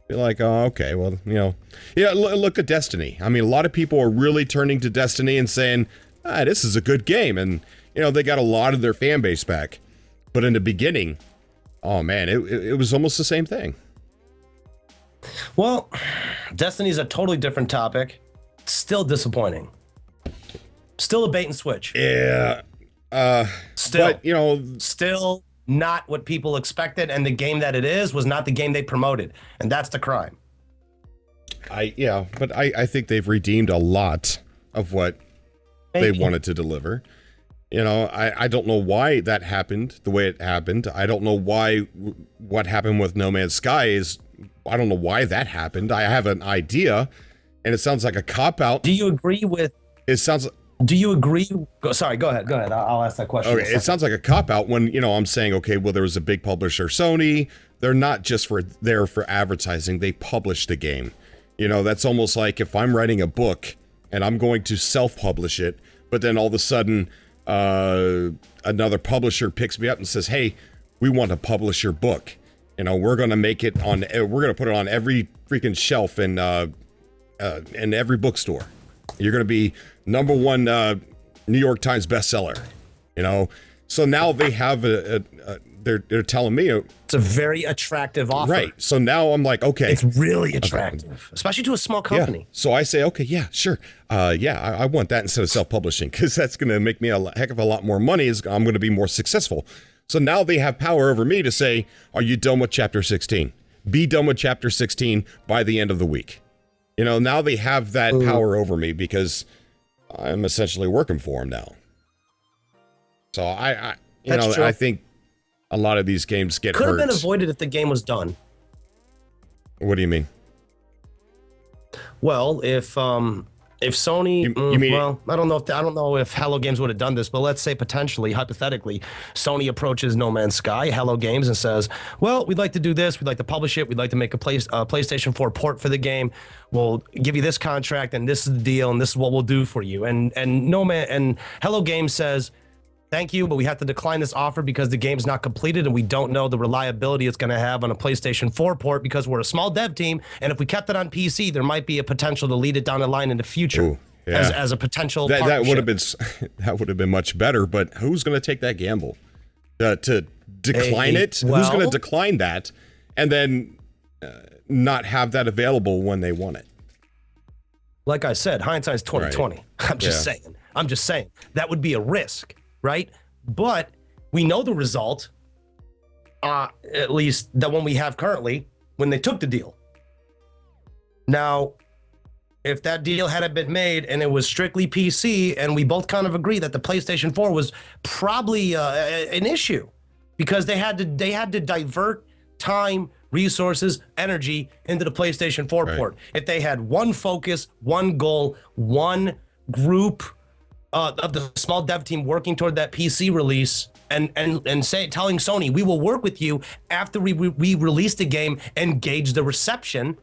be like, oh, okay, well, look at Destiny. I mean, a lot of people are really turning to Destiny and saying, this is a good game. And, they got a lot of their fan base back. But in the beginning, oh man, it was almost the same thing. Well, Destiny's a totally different topic. Still disappointing. Still a bait and switch. Yeah. Still, but, still not what people expected. And the game that it is was not the game they promoted. And that's the crime. But I think they've redeemed a lot of what they wanted to deliver. I don't know why that happened the way it happened. I don't know what happened with No Man's Sky I don't know why that happened. I have an idea, and it sounds like a cop-out. Do you agree with... Do you agree... Sorry, go ahead. I'll ask that question. Okay, it sounds like a cop-out when, I'm saying, okay, well, there was a big publisher, Sony. They're not just there for advertising. They publish the game. That's almost like if I'm writing a book, and I'm going to self-publish it, but then all of a sudden... another publisher picks me up and says, hey, we want to publish your book. We're going to make it on, we're going to put it on every freaking shelf in every bookstore. You're going to be number one New York Times bestseller, So now they have they're telling me it's a very attractive offer. Right. So now I'm like, okay. It's really attractive, especially to a small company. Yeah. So I say, okay, yeah, sure. I want that instead of self-publishing because that's going to make me a heck of a lot more money. I'm going to be more successful. So now they have power over me to say, are you done with chapter 16? Be done with chapter 16 by the end of the week. Now they have that power over me because I'm essentially working for them now. So I think a lot of these games get hurt. Could have been avoided if the game was done. What do you mean? Well, if Sony, you mean I don't know if Hello Games would have done this, but let's say potentially, hypothetically, Sony approaches No Man's Sky, Hello Games, and says, "Well, we'd like to do this. We'd like to publish it. We'd like to make a PlayStation 4 port for the game. We'll give you this contract, and this is the deal, and this is what we'll do for you." And Hello Games says, "Thank you, but we have to decline this offer because the game's not completed and we don't know the reliability it's going to have on a PlayStation 4 port because we're a small dev team. And if we kept it on PC, there might be a potential to lead it down the line in the future." Ooh, yeah. as a potential that would have been much better. But who's going to take that gamble to decline it? Who's going to decline that and then not have that available when they want it? Like I said, hindsight's 2020. Right. I'm just saying that would be a risk. Right? But we know the result, at least the one we have currently, when they took the deal. Now, if that deal hadn't been made and it was strictly PC, and we both kind of agree that the PlayStation 4 was probably an issue because they had to divert time, resources, energy into the PlayStation 4 port. If they had one focus, one goal, one group of the small dev team working toward that PC release and telling Sony, we will work with you after we release the game and gauge the reception,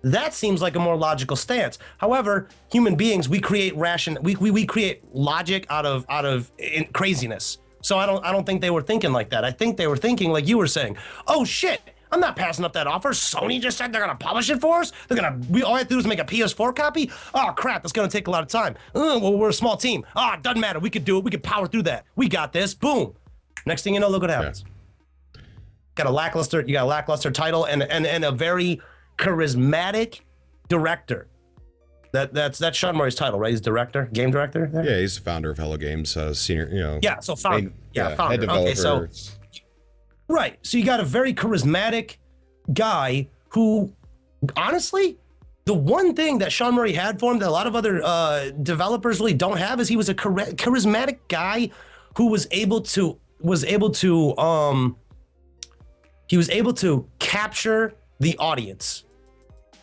that seems like a more logical stance. However, human beings, we create we create logic out of craziness. So I don't think they were thinking like that. I think they were thinking like you were saying, oh shit, I'm not passing up that offer. Sony just said they're going to publish it for us. We all have to do is make a PS4 copy. Oh crap, that's going to take a lot of time. Well, we're a small team. It doesn't matter. We could do it. We could power through that. We got this. Boom. Next thing you know, look what happens. Yeah. You got a lackluster title and a very charismatic director. That's Sean Murray's title, right? He's director, game director there? Yeah, he's the founder of Hello Games, senior, Yeah, so founder. Founder. Head developer. Okay, so right. So you got a very charismatic guy who, honestly, the one thing that Sean Murray had for him that a lot of other developers really don't have is he was a charismatic guy who was able to capture the audience.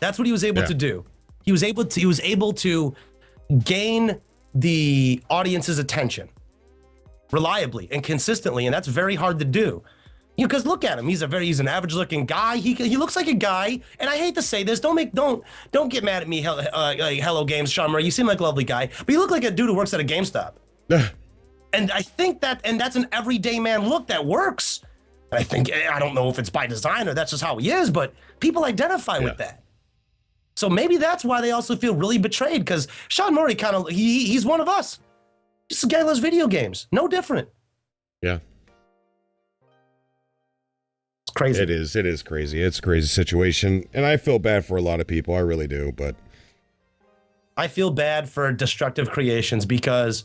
That's what he was able to do. He was able to gain the audience's attention reliably and consistently, and that's very hard to do. Because look at him, he's an average looking guy. He looks like a guy, and I hate to say this, don't get mad at me, Hello Games, Sean Murray. You seem like a lovely guy, but you look like a dude who works at a GameStop. And I think that's an everyday man look that works. And I don't know if it's by design or that's just how he is, but people identify with that. So maybe that's why they also feel really betrayed, because Sean Murray he's one of us. Just a guy who loves video games, no different. Yeah. Crazy. It is crazy. It's a crazy situation, and I feel bad for a lot of people. I really do, but I feel bad for destructive creations, because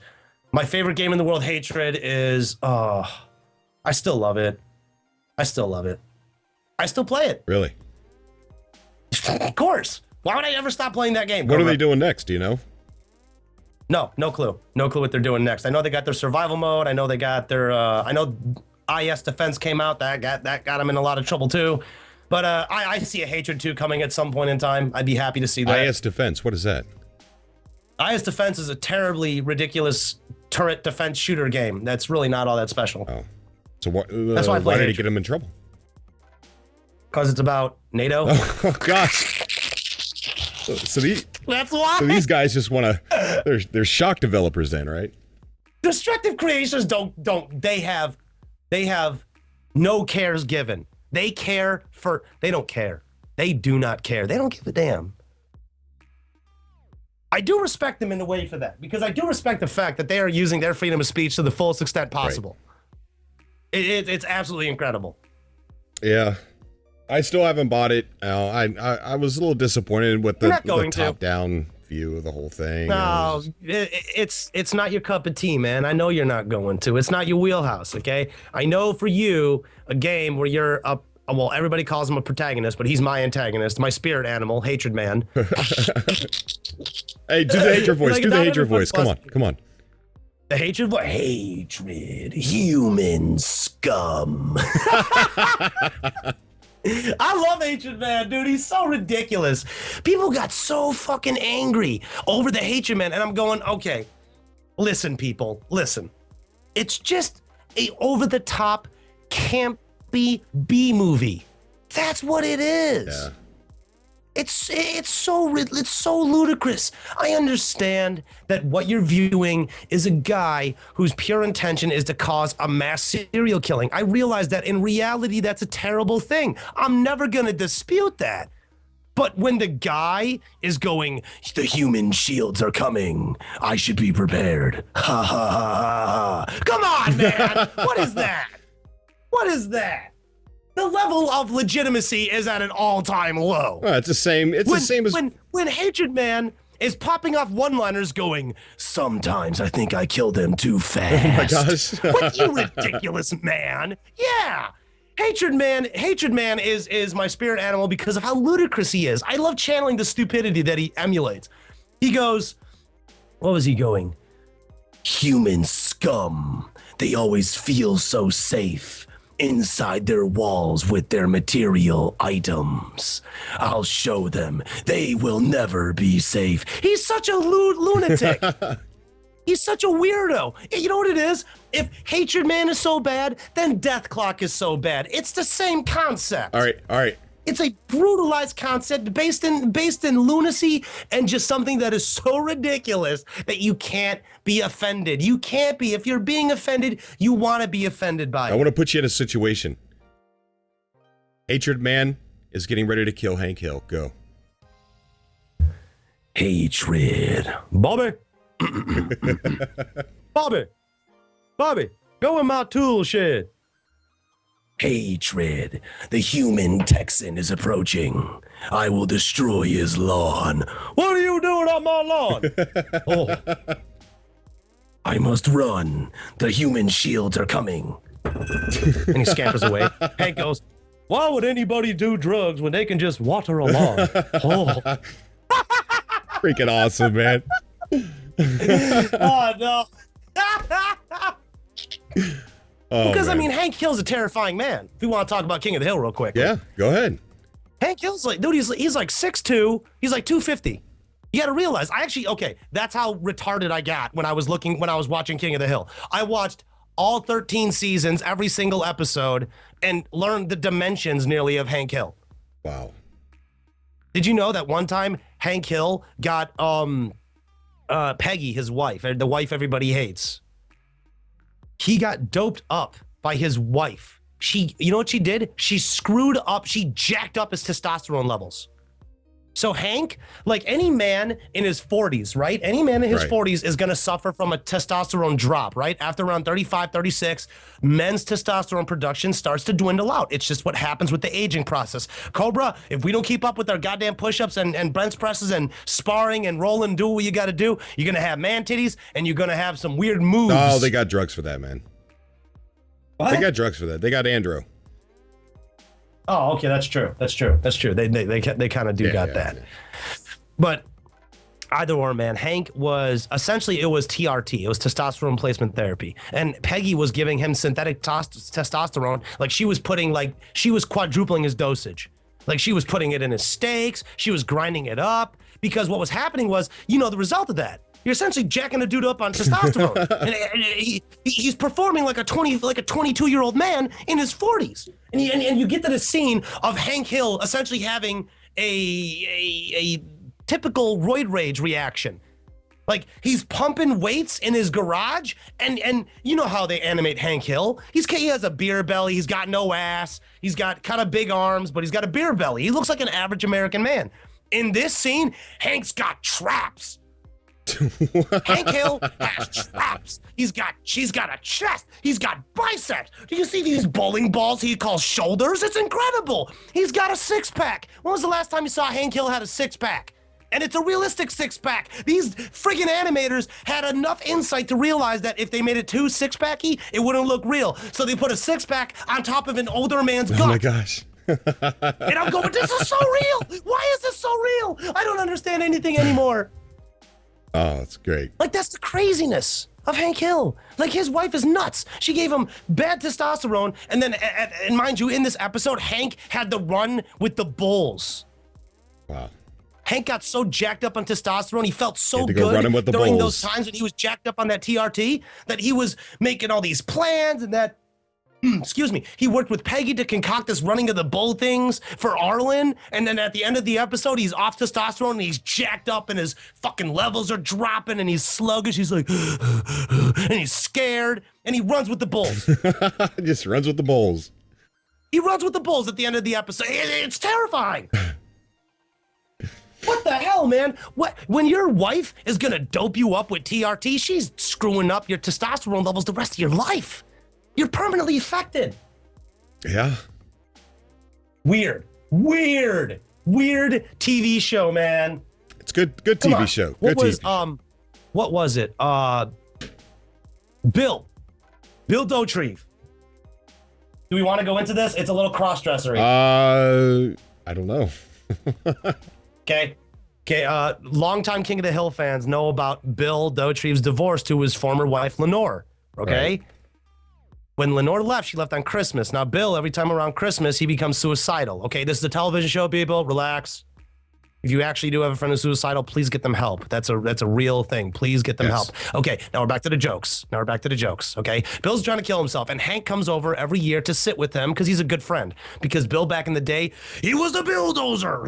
my favorite game in the world, Hatred, is I still love it. I still play it. Really? Of course. Why would I ever stop playing that game? What are they doing next? Do you know? No clue. No clue what they're doing next. I know they got their survival mode. I know they got their I know IS Defense came out, that got them in a lot of trouble too. But I see a Hatred 2 coming at some point in time. I'd be happy to see that. IS Defense, what is that? IS Defense is a terribly ridiculous turret defense shooter game. That's really not all that special. Oh, so what? That's why I play did he Hatred. get him in trouble? Because it's about NATO. Oh gosh. That's why. So these guys just want to. They're shock developers then, right? Destructive creations don't. They have no cares given. They don't care. They do not care. They don't give a damn. I do respect them in a way for that, because I do respect the fact that they are using their freedom of speech to the fullest extent possible. Right. It's absolutely incredible. Yeah. I still haven't bought it. I was a little disappointed with the top-down view of the whole thing. No, it's not your cup of tea, man. I know you're not going to. It's not your wheelhouse, okay? I know for you, a game where you're well, everybody calls him a protagonist, but he's my antagonist, my spirit animal, Hatred Man. Hey, do the Hatred voice. Do the Hatred voice. Come on. The Hatred voice. Hatred, human scum. I love Hatred Man, dude. He's so ridiculous. People got so fucking angry over the Hatred Man, and I'm going, okay, listen, people, listen. It's just a over-the-top, campy B-movie. That's what it is. Yeah. It's so ludicrous. I understand that what you're viewing is a guy whose pure intention is to cause a mass serial killing. I realize that in reality, that's a terrible thing. I'm never going to dispute that. But when the guy is going, the human shields are coming, I should be prepared. Ha ha ha ha ha. Come on, man. What is that? What is that? The level of legitimacy is at an all-time low. It's the same. It's the same as when Hatred Man is popping off one-liners going, sometimes I think I kill them too fast. Oh my gosh. What, you ridiculous man? Yeah. Hatred Man is my spirit animal because of how ludicrous he is. I love channeling the stupidity that he emulates. He goes, what was he going? Human scum. They always feel so safe inside their walls with their material items. I'll show them they will never be safe. He's such a lunatic. He's such a weirdo. You know what it is? If Hatred Man is so bad, then Death Clock is so bad. It's the same concept. All right. It's a brutalized concept based in lunacy and just something that is so ridiculous that you can't be offended. You can't be. If you're being offended, you want to be offended by it. I want to put you in a situation. Hatred Man is getting ready to kill Hank Hill. Go. Hatred. Bobby. Bobby, go in my tool shed. Hatred. The human Texan is approaching. I will destroy his lawn. What are you doing on my lawn? Oh. I must run. The human shields are coming. And he scampers away. Hank goes, why would anybody do drugs when they can just water a lawn? Oh. Freaking awesome, man. Oh, no. Oh, because, man. I mean, Hank Hill's a terrifying man. If we want to talk about King of the Hill real quick. Yeah, go ahead. Hank Hill's like, dude, he's like 6'2", he's like 250. You got to realize, that's how retarded I got when I was watching King of the Hill. I watched all 13 seasons, every single episode, and learned the dimensions nearly of Hank Hill. Wow. Did you know that one time Hank Hill got Peggy, his wife, the wife everybody hates? He got doped up by his wife. You know what she did? She jacked up his testosterone levels. So Hank, like any man in his 40s, right? Any man in his 40s is going to suffer from a testosterone drop, right? After around 35, 36, men's testosterone production starts to dwindle out. It's just what happens with the aging process. Cobra, if we don't keep up with our goddamn push-ups and bench presses and sparring and rolling, do what you got to do, you're going to have man titties and you're going to have some weird moves. Oh, they got drugs for that, man. What? They got drugs for that. They got andro. Oh, okay, that's true. They kind of got that. Yeah. But either or, man, Hank was essentially, it was TRT. It was testosterone replacement therapy. And Peggy was giving him synthetic testosterone. Like she was quadrupling his dosage. Like she was putting it in his steaks. She was grinding it up because what was happening was, the result of that. You're essentially jacking a dude up on testosterone. and he's performing like a 22-year-old man in his 40s. And you get to the scene of Hank Hill essentially having a typical roid rage reaction. Like he's pumping weights in his garage, and you know how they animate Hank Hill. He has a beer belly. He's got no ass. He's got kind of big arms, but he's got a beer belly. He looks like an average American man. In this scene, Hank's got traps. Hank Hill has traps. She's got a chest. He's got biceps. Do you see these bowling balls he calls shoulders? It's incredible. He's got a six-pack. When was the last time you saw Hank Hill had a six-pack? And it's a realistic six-pack. These friggin' animators had enough insight to realize that if they made it too six-packy, it wouldn't look real. So they put a six-pack on top of an older man's gut. Oh my gosh. And I'm going, this is so real. Why is this so real? I don't understand anything anymore. Oh, that's great. Like, that's the craziness of Hank Hill. Like, his wife is nuts. She gave him bad testosterone. And then, and mind you, in this episode, Hank had the run with the bulls. Wow. Hank got so jacked up on testosterone. He felt so good during those times when he was jacked up on that TRT that he was making all these plans and that, he worked with Peggy to concoct this running of the bull things for Arlen. And then at the end of the episode, he's off testosterone and he's jacked up and his fucking levels are dropping and he's sluggish. He's like, and he's scared and he runs with the bulls. Just runs with the bulls. He runs with the bulls at the end of the episode. It's terrifying. What the hell, man? What? When your wife is going to dope you up with TRT, she's screwing up your testosterone levels the rest of your life. You're permanently affected. Yeah. Weird TV show, man. It's good TV show. Good TV. What was it? Bill Dauterive. Do we want to go into this? It's a little cross-dressery. I don't know. Okay. Longtime King of the Hill fans know about Bill Dauterive's divorce to his former wife, Lenore. Okay. Right. When Lenore left, she left on Christmas. Now, Bill, every time around Christmas, he becomes suicidal. Okay, this is a television show, people. Relax. If you actually do have a friend who's suicidal, please get them help. That's a real thing. Please get them help. Okay, now we're back to the jokes. Okay, Bill's trying to kill himself, and Hank comes over every year to sit with him because he's a good friend. Because Bill, back in the day, he was the bulldozer.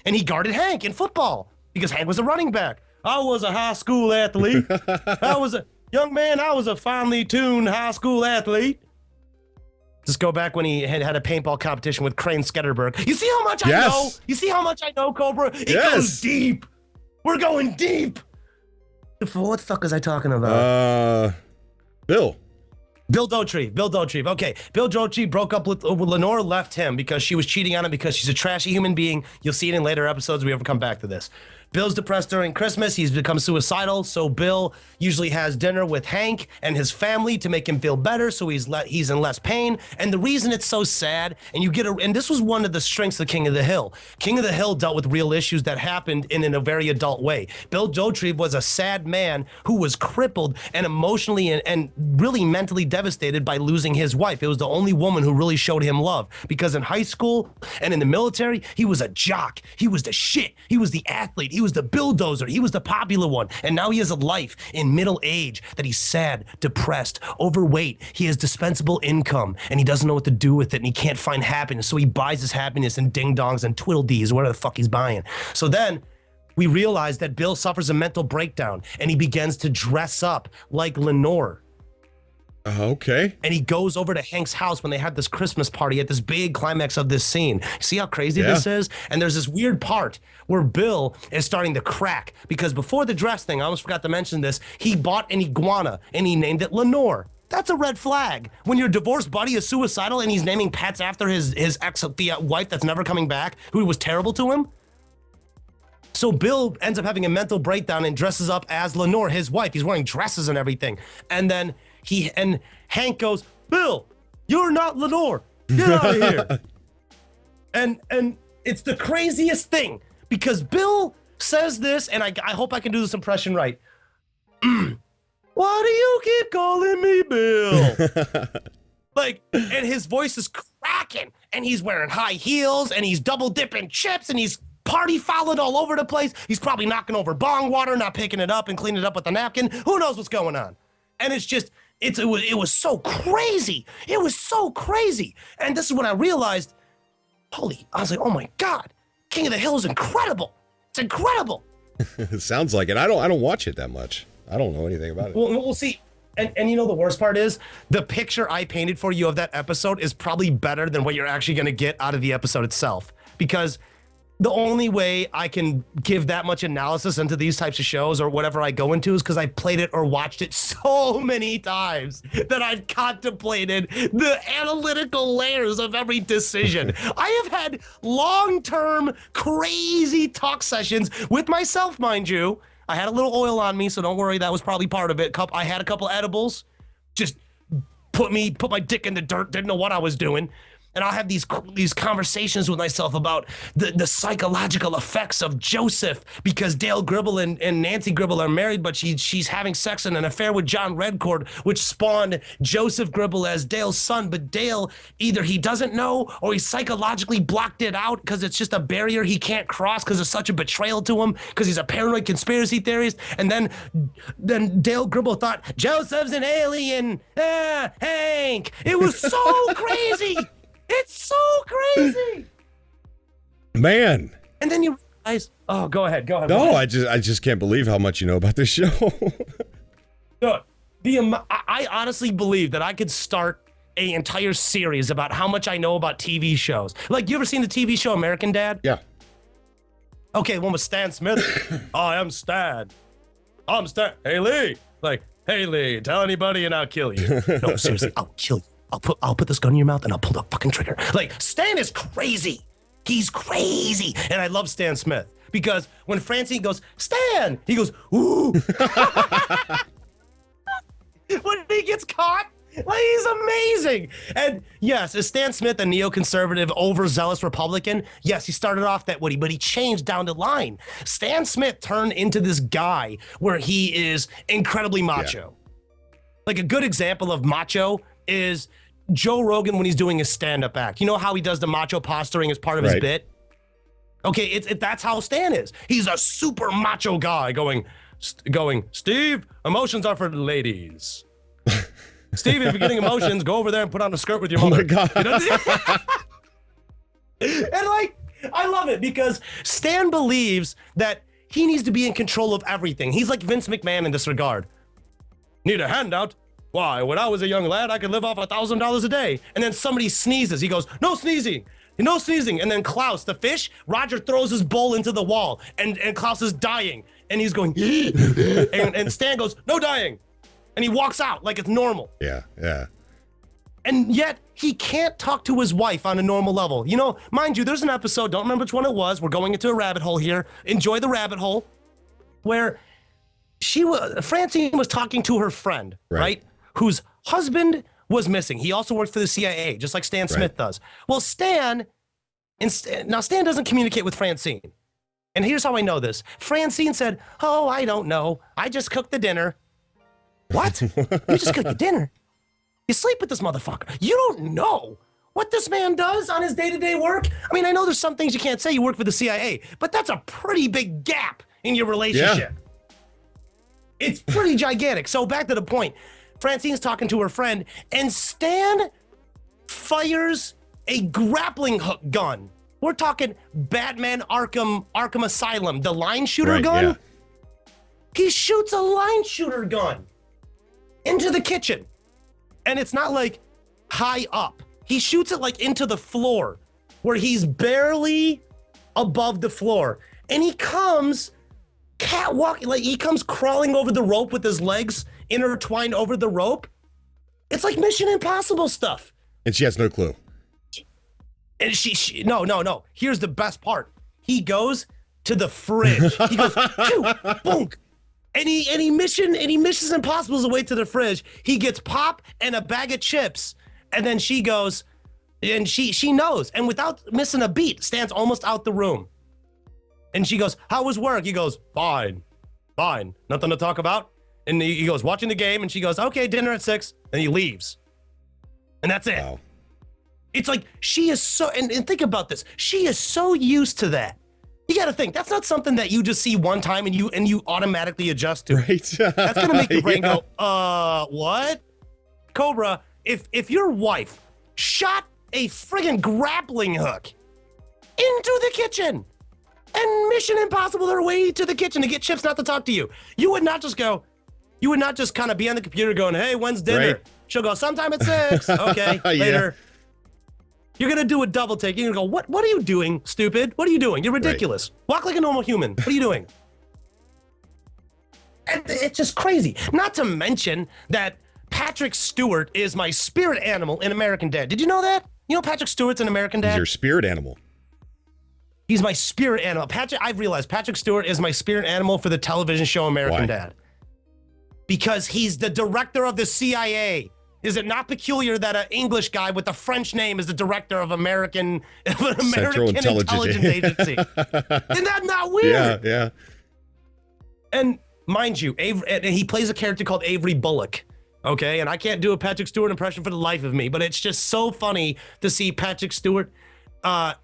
And he guarded Hank in football because Hank was a running back. I was a high school athlete. Young man, I was a finely tuned high school athlete. Just go back when he had a paintball competition with Crane Sketterberg. You see how much I know? You see how much I know, Cobra? It goes deep. We're going deep. What the fuck was I talking about? Bill Dauterive. Okay, Bill Dauterive broke up with Lenore, left him because she was cheating on him because she's a trashy human being. You'll see it in later episodes. We ever come back to this. Bill's depressed during Christmas. He's become suicidal. So Bill usually has dinner with Hank and his family to make him feel better. So he's in less pain. And the reason it's so sad, and this was one of the strengths of King of the Hill. King of the Hill dealt with real issues that happened in a very adult way. Bill Dauterive was a sad man who was crippled and emotionally and really mentally devastated by losing his wife. It was the only woman who really showed him love, because in high school and in the military, he was a jock. He was the shit. He was the athlete. He was the bulldozer. He was the popular one. And now he has a life in middle age that he's sad, depressed, overweight. He has dispensable income and he doesn't know what to do with it, and he can't find happiness. So he buys his happiness in ding dongs and twiddledees, whatever the fuck he's buying. So then we realize that Bill suffers a mental breakdown and he begins to dress up like Lenore. Okay. And he goes over to Hank's house when they had this Christmas party at this big climax of this scene. See how crazy this is? And there's this weird part where Bill is starting to crack, because before the dress thing, I almost forgot to mention this, he bought an iguana and he named it Lenore. That's a red flag. When your divorced buddy is suicidal and he's naming pets after his ex-wife that's never coming back, who was terrible to him. So Bill ends up having a mental breakdown and dresses up as Lenore, his wife. He's wearing dresses and everything. And then Hank goes, "Bill, you're not Lenore. Get out of here." and it's the craziest thing, because Bill says this, and I hope I can do this impression right. "Why do you keep calling me Bill?" Like, and his voice is cracking, and he's wearing high heels, and he's double dipping chips, and he's party fouled all over the place. He's probably knocking over bong water, not picking it up and cleaning it up with a napkin. Who knows what's going on? And it's just, it was so crazy. It was so crazy. And this is when I realized, I was like, oh my God, King of the Hill is incredible. It's incredible. It sounds like it. I don't watch it that much. I don't know anything about it. Well, we'll see. And you know, the worst part is the picture I painted for you of that episode is probably better than what you're actually going to get out of the episode itself, because the only way I can give that much analysis into these types of shows or whatever I go into is because I've played it or watched it so many times that I've contemplated the analytical layers of every decision. I have had long-term crazy talk sessions with myself, mind you. I had a little oil on me, so don't worry, that was probably part of it. I had a couple edibles, just put my dick in the dirt, didn't know what I was doing. And I'll have these conversations with myself about the psychological effects of Joseph, because Dale Gribble and Nancy Gribble are married, but she's having sex in an affair with John Redcord, which spawned Joseph Gribble as Dale's son. But Dale, either he doesn't know or he psychologically blocked it out because it's just a barrier he can't cross because it's such a betrayal to him, because he's a paranoid conspiracy theorist. And then Dale Gribble thought, Joseph's an alien. Hank. It was so crazy. It's so crazy, man. And then you realize, oh, go ahead. No, I just can't believe how much you know about this show. Look, I honestly believe that I could start an entire series about how much I know about TV shows. Like, you ever seen the TV show American Dad? Yeah. Okay, one with Stan Smith. I am Stan. I'm Stan. Hey, Lee. Like, hey, Lee, tell anybody and I'll kill you. No, seriously, I'll kill you. I'll put this gun in your mouth and I'll pull the fucking trigger. Like, Stan is crazy. He's crazy. And I love Stan Smith, because when Francine goes, Stan, he goes, ooh. When he gets caught, like, he's amazing. And yes, is Stan Smith a neoconservative, overzealous Republican? Yes, he started off that way, but he changed down the line. Stan Smith turned into this guy where he is incredibly macho. Yeah. Like, a good example of macho is Joe Rogan when he's doing his stand-up act. You know how he does the macho posturing as part of his bit? Okay, that's how Stan is. He's a super macho guy going, Steve, emotions are for ladies. Steve, if you're getting emotions, go over there and put on a skirt with your mother. Oh my God. You know? And like, I love it, because Stan believes that he needs to be in control of everything. He's like Vince McMahon in this regard. Need a handout? Why, when I was a young lad, I could live off $1,000 a day. And then somebody sneezes. He goes, no sneezing. No sneezing. And then Klaus, the fish, Roger throws his bowl into the wall, and Klaus is dying. And he's going, and Stan goes, no dying. And he walks out like it's normal. Yeah. And yet he can't talk to his wife on a normal level. You know, mind you, there's an episode, don't remember which one it was. We're going into a rabbit hole here. Enjoy the rabbit hole. Where Francine was talking to her friend, right? Whose husband was missing. He also worked for the CIA, just like Stan Smith does. Well, Stan doesn't communicate with Francine. And here's how I know this. Francine said, "Oh, I don't know. I just cooked the dinner." What? You just cooked the dinner? You sleep with this motherfucker. You don't know what this man does on his day-to-day work? I mean, I know there's some things you can't say. You work for the CIA, but that's a pretty big gap in your relationship. Yeah. It's pretty gigantic. So back to the point. Francine's talking to her friend, and Stan fires a grappling hook gun. We're talking Batman Arkham Asylum, the line shooter gun. Yeah. He shoots a line shooter gun into the kitchen. And it's not like high up. He shoots it like into the floor where he's barely above the floor. And he comes catwalking, like he comes crawling over the rope with his legs intertwined over the rope. It's like Mission Impossible stuff. And she has no clue. And she no. Here's the best part. He goes to the fridge. He goes, boom. And he missions Impossible's away to the fridge. He gets pop and a bag of chips. And then she goes, and she knows. And without missing a beat, Stan's almost out the room. And she goes, "How was work?" He goes, Fine. Nothing to talk about. And he goes, "Watching the game." And she goes, "Okay, dinner at 6." And he leaves. And that's it. Wow. It's like she is so, and think about this. She is so used to that. You got to think, that's not something that you just see one time and you automatically adjust to. Right. That's going to make your brain go, what? Cobra, if your wife shot a friggin' grappling hook into the kitchen and Mission Impossible their way to the kitchen to get chips not to talk to you, you would not just kind of be on the computer going, "Hey, when's dinner?" Right. She'll go, "Sometime at 6. Okay, later. Yeah. You're going to do a double take. You're going to go, what are you doing, stupid? What are you doing? You're ridiculous. Right. Walk like a normal human. What are you doing?" And it's just crazy. Not to mention that Patrick Stewart is my spirit animal in American Dad. Did you know that? You know Patrick Stewart's in American Dad? He's your spirit animal. He's my spirit animal. I've realized Patrick Stewart is my spirit animal for the television show American Dad. Because he's the director of the CIA. Is it not peculiar that an English guy with a French name is the director of American Intelligence Agency? Isn't that not weird? Yeah. And mind you, he plays a character called Avery Bullock. Okay, and I can't do a Patrick Stewart impression for the life of me, but it's just so funny to see Patrick Stewart, Avery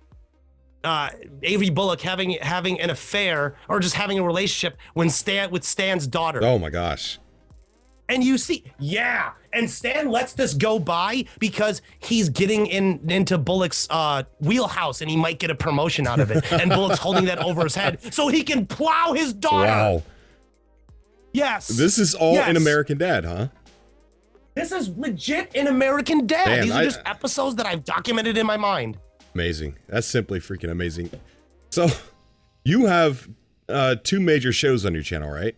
Bullock having an affair or just having a relationship with Stan's daughter. Oh my gosh. And you see, and Stan lets this go by because he's getting into Bullock's wheelhouse and he might get a promotion out of it. And Bullock's holding that over his head so he can plow his daughter. Wow. Yes. This is all in American Dad, huh? This is legit in American Dad. Man, these are just episodes that I've documented in my mind. Amazing. That's simply freaking amazing. So you have 2 major shows on your channel, right?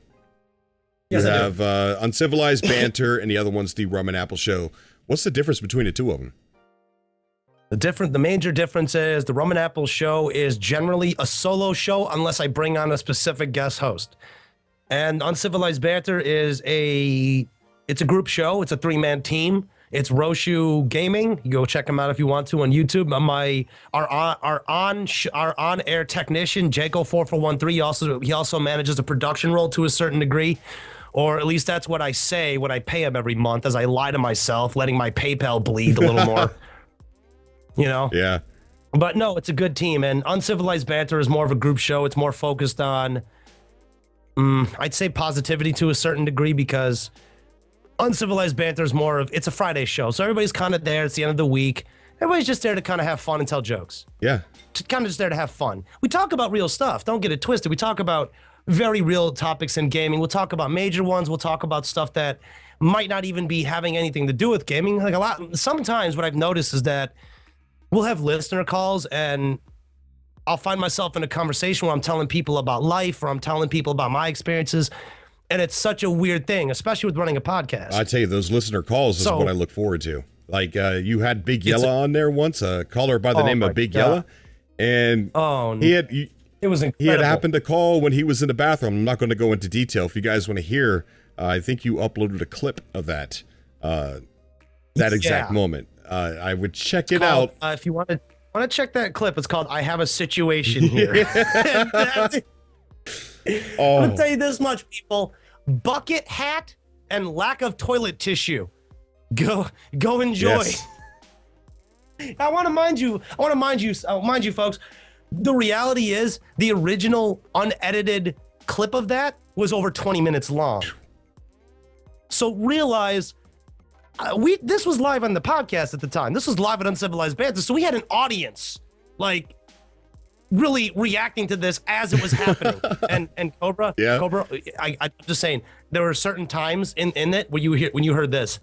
You have Uncivilized Banter, and the other one's the Rum and Apple Show. What's the difference between the two of them? The major difference is the Rum and Apple Show is generally a solo show unless I bring on a specific guest host. And Uncivilized Banter is it's a group show. It's a 3-man team. It's Roshu Gaming. You go check them out if you want to on YouTube. Our on-air technician, Jaco4413, he also manages a production role to a certain degree. Or at least that's what I say when I pay him every month, as I lie to myself, letting my PayPal bleed a little more. You know? Yeah. But no, it's a good team. And Uncivilized Banter is more of a group show. It's more focused on, I'd say, positivity to a certain degree, because Uncivilized Banter is it's a Friday show. So everybody's kind of there. It's the end of the week. Everybody's just there to kind of have fun and tell jokes. Yeah. Kind of just there to have fun. We talk about real stuff. Don't get it twisted. We talk about very real topics in gaming. We'll talk about major ones. We'll talk about stuff that might not even be having anything to do with gaming. Sometimes what I've noticed is that we'll have listener calls and I'll find myself in a conversation where I'm telling people about life, or I'm telling people about my experiences. And it's such a weird thing, especially with running a podcast. I tell you, those listener calls is what I look forward to. Like you had Big Yella on there once, a caller by the name of Big Yella, and it was incredible. He had happened to call when he was in the bathroom. I'm not going to go into detail. If you guys want to hear, I think you uploaded a clip of that exact moment. I would check it out. If you want to check that clip, it's called "I Have a Situation Here." I'll tell you this much, people: bucket hat and lack of toilet tissue. Go enjoy. Yes. I want to mind you, folks. The reality is, the original unedited clip of that was over 20 minutes long. So realize, this was live on the podcast at the time. This was live at Uncivilized Banter, so we had an audience, like, really reacting to this as it was happening. and Cobra, I'm just saying, there were certain times in it when you heard this.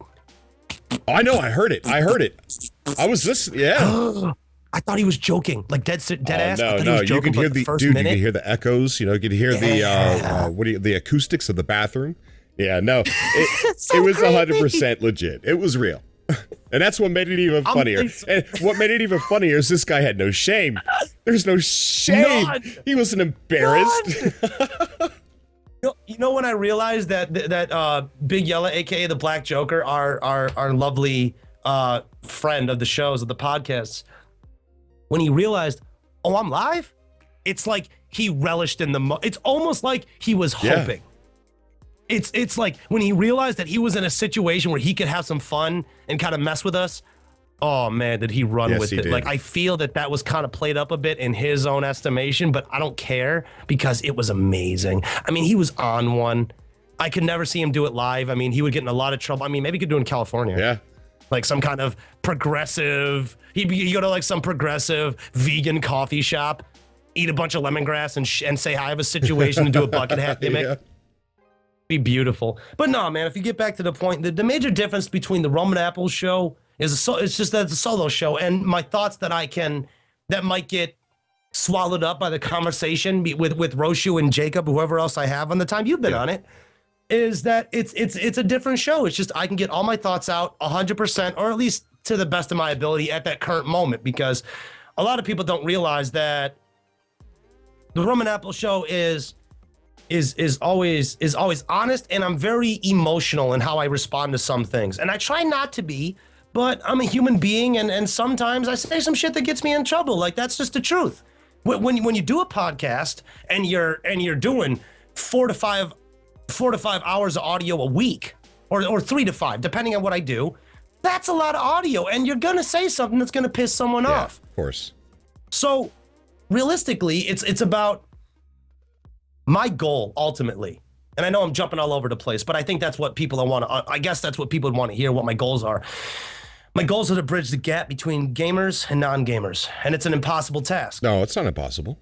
I know, I heard it. I was listening. Yeah. I thought he was joking, like dead ass. No. You can hear you can hear the echoes. You know, you can hear the acoustics of the bathroom. Yeah, no, it was 100% legit. It was real, and that's what made it even funnier. And what made it even funnier is this guy had no shame. There's no shame. None. He wasn't embarrassed. You know when I realized that Big Yella, aka the Black Joker, our lovely friend of the shows, of the podcasts, when he realized, oh, I'm live, it's like he relished in it's almost like he was hoping. Yeah. It's like when he realized that he was in a situation where he could have some fun and kind of mess with us. Oh man, did he run with it? Did. Like, I feel that was kind of played up a bit in his own estimation, but I don't care because it was amazing. I mean, he was on one. I could never see him do it live. I mean, he would get in a lot of trouble. I mean, maybe he could do it in California. Yeah. Like some kind of progressive, he'd go to like some progressive vegan coffee shop, eat a bunch of lemongrass and say, I have a situation, and do a bucket hat gimmick. Yeah. Be beautiful. But no, man, if you get back to the point, the major difference between the RumAndApples show it's just that it's a solo show, and my thoughts that might get swallowed up by the conversation with Roshu and Jacob, whoever else I have on the time you've been on it, is that it's a different show. It's just I can get all my thoughts out 100%, or at least to the best of my ability at that current moment, because a lot of people don't realize that the RumAndApples show is always honest, and I'm very emotional in how I respond to some things, and I try not to be. But I'm a human being, and sometimes I say some shit that gets me in trouble. Like, that's just the truth. When you do a podcast and you're doing 4 to 5 hours of audio a week, or 3 to 5, depending on what I do, that's a lot of audio, and you're gonna say something that's gonna piss someone off. Of course. So, realistically, it's about my goal ultimately. And I know I'm jumping all over the place, but I think that's what people I guess that's what people would want to hear, what my goals are. My goals are to bridge the gap between gamers and non-gamers, and it's an impossible task. No, it's not impossible.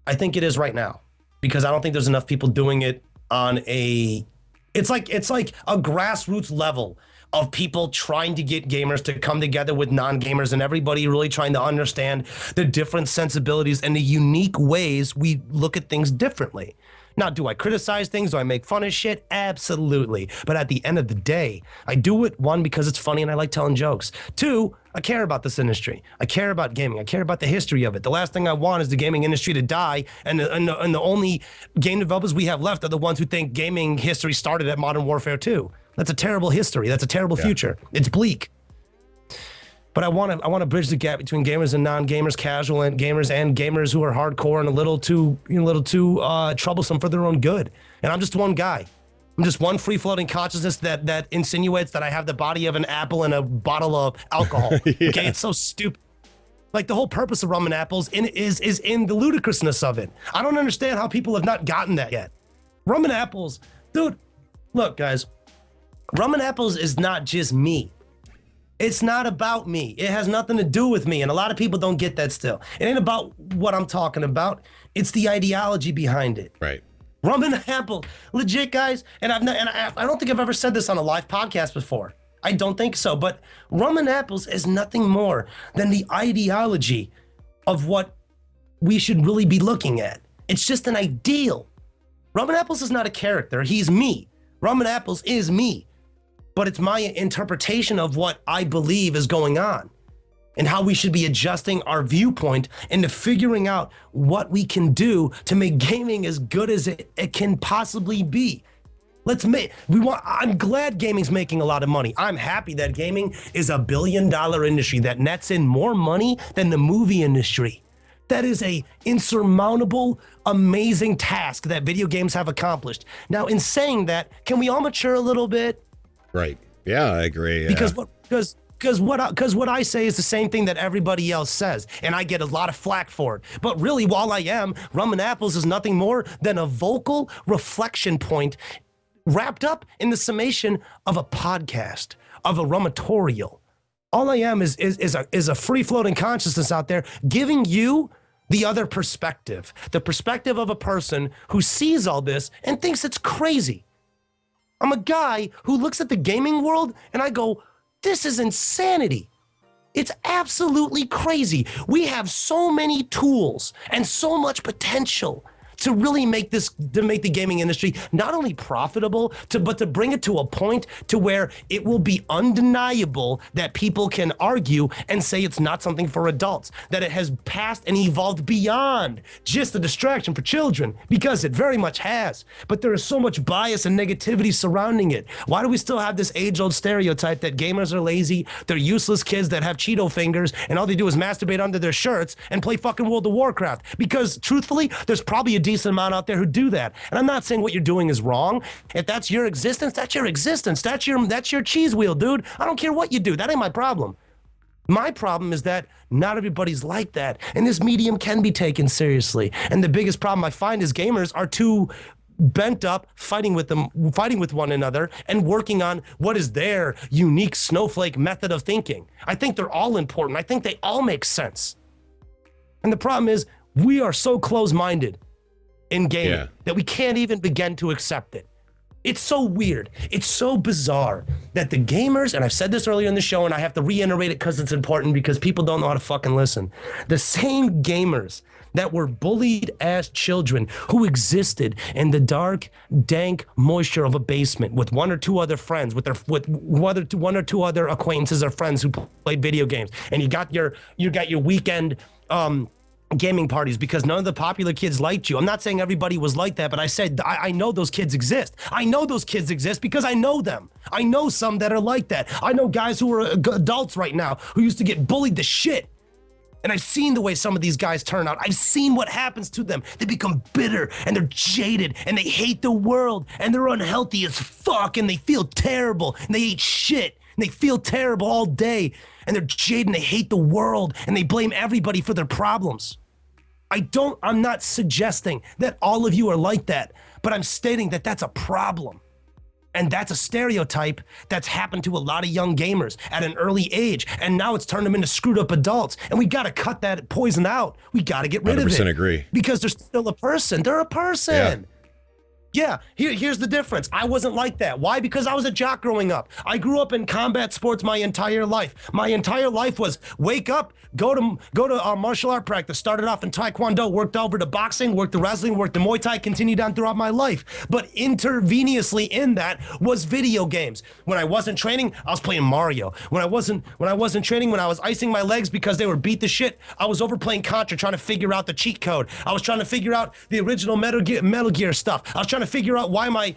I think it is right now, because I don't think there's enough people doing it on it's like a grassroots level of people trying to get gamers to come together with non-gamers, and everybody really trying to understand the different sensibilities and the unique ways we look at things differently. Now, do I criticize things? Do I make fun of shit? Absolutely. But at the end of the day, I do it, 1, because it's funny and I like telling jokes. 2, I care about this industry. I care about gaming. I care about the history of it. The last thing I want is the gaming industry to die, and the only game developers we have left are the ones who think gaming history started at Modern Warfare 2. That's a terrible history. That's a terrible future. It's bleak. But I want to bridge the gap between gamers and non-gamers, casual and gamers who are hardcore and a little too troublesome for their own good. And I'm just one guy. I'm just one free-floating consciousness that insinuates that I have the body of an apple and a bottle of alcohol. Yeah. Okay, it's so stupid. Like, the whole purpose of RumAndApples is in the ludicrousness of it. I don't understand how people have not gotten that yet. RumAndApples, dude. Look, guys, RumAndApples is not just me. It's not about me. It has nothing to do with me. And a lot of people don't get that still. It ain't about what I'm talking about. It's the ideology behind it. Right. RumAndApples, legit, guys. And I don't think I've ever said this on a live podcast before. I don't think so. But RumAndApples is nothing more than the ideology of what we should really be looking at. It's just an ideal. RumAndApples is not a character. He's me. RumAndApples is me. but it's my interpretation of what I believe is going on and how we should be adjusting our viewpoint into figuring out what we can do to make gaming as good as it can possibly be. I'm glad gaming's making a lot of money. I'm happy that gaming is a $1 billion industry that nets in more money than the movie industry. That is a insurmountable, amazing task that video games have accomplished. Now, in saying that, can we all mature a little bit? Right. Yeah, I agree. Yeah. Because what I say is the same thing that everybody else says, and I get a lot of flack for it. But really, while I am, RumAndApples is nothing more than a vocal reflection point wrapped up in the summation of a podcast, of a rumatorial. All I am is a free-floating consciousness out there giving you the other perspective, the perspective of a person who sees all this and thinks it's crazy. I'm a guy who looks at the gaming world and I go, this is insanity. It's absolutely crazy. We have so many tools and so much potential to really make the gaming industry not only profitable, but to bring it to a point to where it will be undeniable that people can argue and say it's not something for adults, that it has passed and evolved beyond just a distraction for children, because it very much has. But there is so much bias and negativity surrounding it. Why do we still have this age-old stereotype that gamers are lazy, they're useless kids that have Cheeto fingers, and all they do is masturbate under their shirts and play fucking World of Warcraft? Because truthfully, there's probably a decent amount out there who do that. And I'm not saying what you're doing is wrong. If that's your existence, that's your existence. That's your cheese wheel, dude. I don't care what you do. That ain't my problem. My problem is that not everybody's like that. And this medium can be taken seriously. And the biggest problem I find is gamers are too bent up fighting with one another and working on what is their unique snowflake method of thinking. I think they're all important. I think they all make sense. And the problem is we are so close-minded in gaming that we can't even begin to accept it. It's so weird. It's so bizarre that the gamers, and I've said this earlier in the show, and I have to reiterate it because it's important, because people don't know how to fucking listen. The same gamers that were bullied as children, who existed in the dark, dank moisture of a basement with one or two other friends, with one or two other acquaintances or friends who played video games, and you got your weekend gaming parties because none of the popular kids liked you. I'm not saying everybody was like that, but I said I know those kids exist. I know those kids exist because I know them. I know some that are like that. I know guys who are adults right now who used to get bullied to shit. And I've seen the way some of these guys turn out. I've seen what happens to them. They become bitter and they're jaded and they hate the world and they're unhealthy as fuck and they feel terrible and they eat shit and they feel terrible all day and they're jaded and they hate the world and they blame everybody for their problems. I'm not suggesting that all of you are like that, but I'm stating that that's a problem. And that's a stereotype that's happened to a lot of young gamers at an early age. And now it's turned them into screwed up adults. And we got to cut that poison out. We got to get rid of it. 100% agree. Because they're still a person. They're a person. Yeah, here's the difference. I wasn't like that. Why? Because I was a jock growing up. I grew up in combat sports my entire life. My entire life was wake up, go to martial art practice. Started off in Taekwondo, worked over to boxing, worked to wrestling, worked to Muay Thai, continued on throughout my life. But intravenously in that was video games. When I wasn't training, I was playing Mario. When I wasn't training, when I was icing my legs because they were beat to shit, I was over playing Contra trying to figure out the cheat code. I was trying to figure out the original Metal Gear stuff. I was trying to figure out why my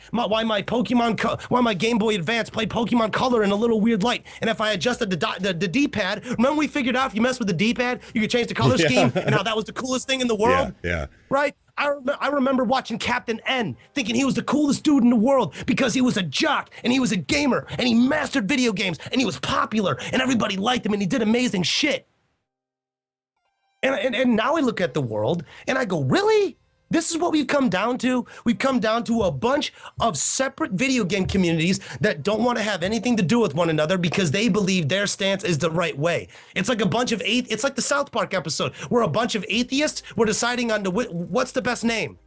Game Boy Advance played Pokemon Color in a little weird light, and if I adjusted the D-pad, remember we figured out if you mess with the D-pad, you could change the color scheme, and how that was the coolest thing in the world. Yeah. Right? I remember watching Captain N, thinking he was the coolest dude in the world because he was a jock and he was a gamer and he mastered video games and he was popular and everybody liked him and he did amazing shit. And now I look at the world and I go, really? This is what we've come down to? We've come down to a bunch of separate video game communities that don't want to have anything to do with one another because they believe their stance is the right way. It's like a bunch of it's like the South Park episode where a bunch of atheists were deciding on what's the best name.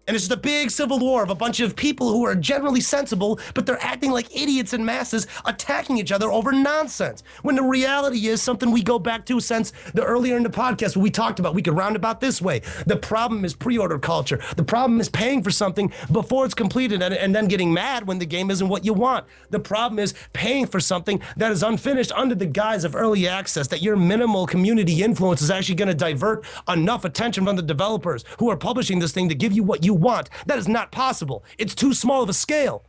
And it's just a big civil war of a bunch of people who are generally sensible, but they're acting like idiots in masses, attacking each other over nonsense. When the reality is something we go back to since the earlier in the podcast where we talked about, we could round about this way. The problem is pre-order culture. The problem is paying for something before it's completed and then getting mad when the game isn't what you want. The problem is paying for something that is unfinished under the guise of early access, that your minimal community influence is actually going to divert enough attention from the developers who are publishing this thing to give you what you want. That is not possible. It's too small of a scale.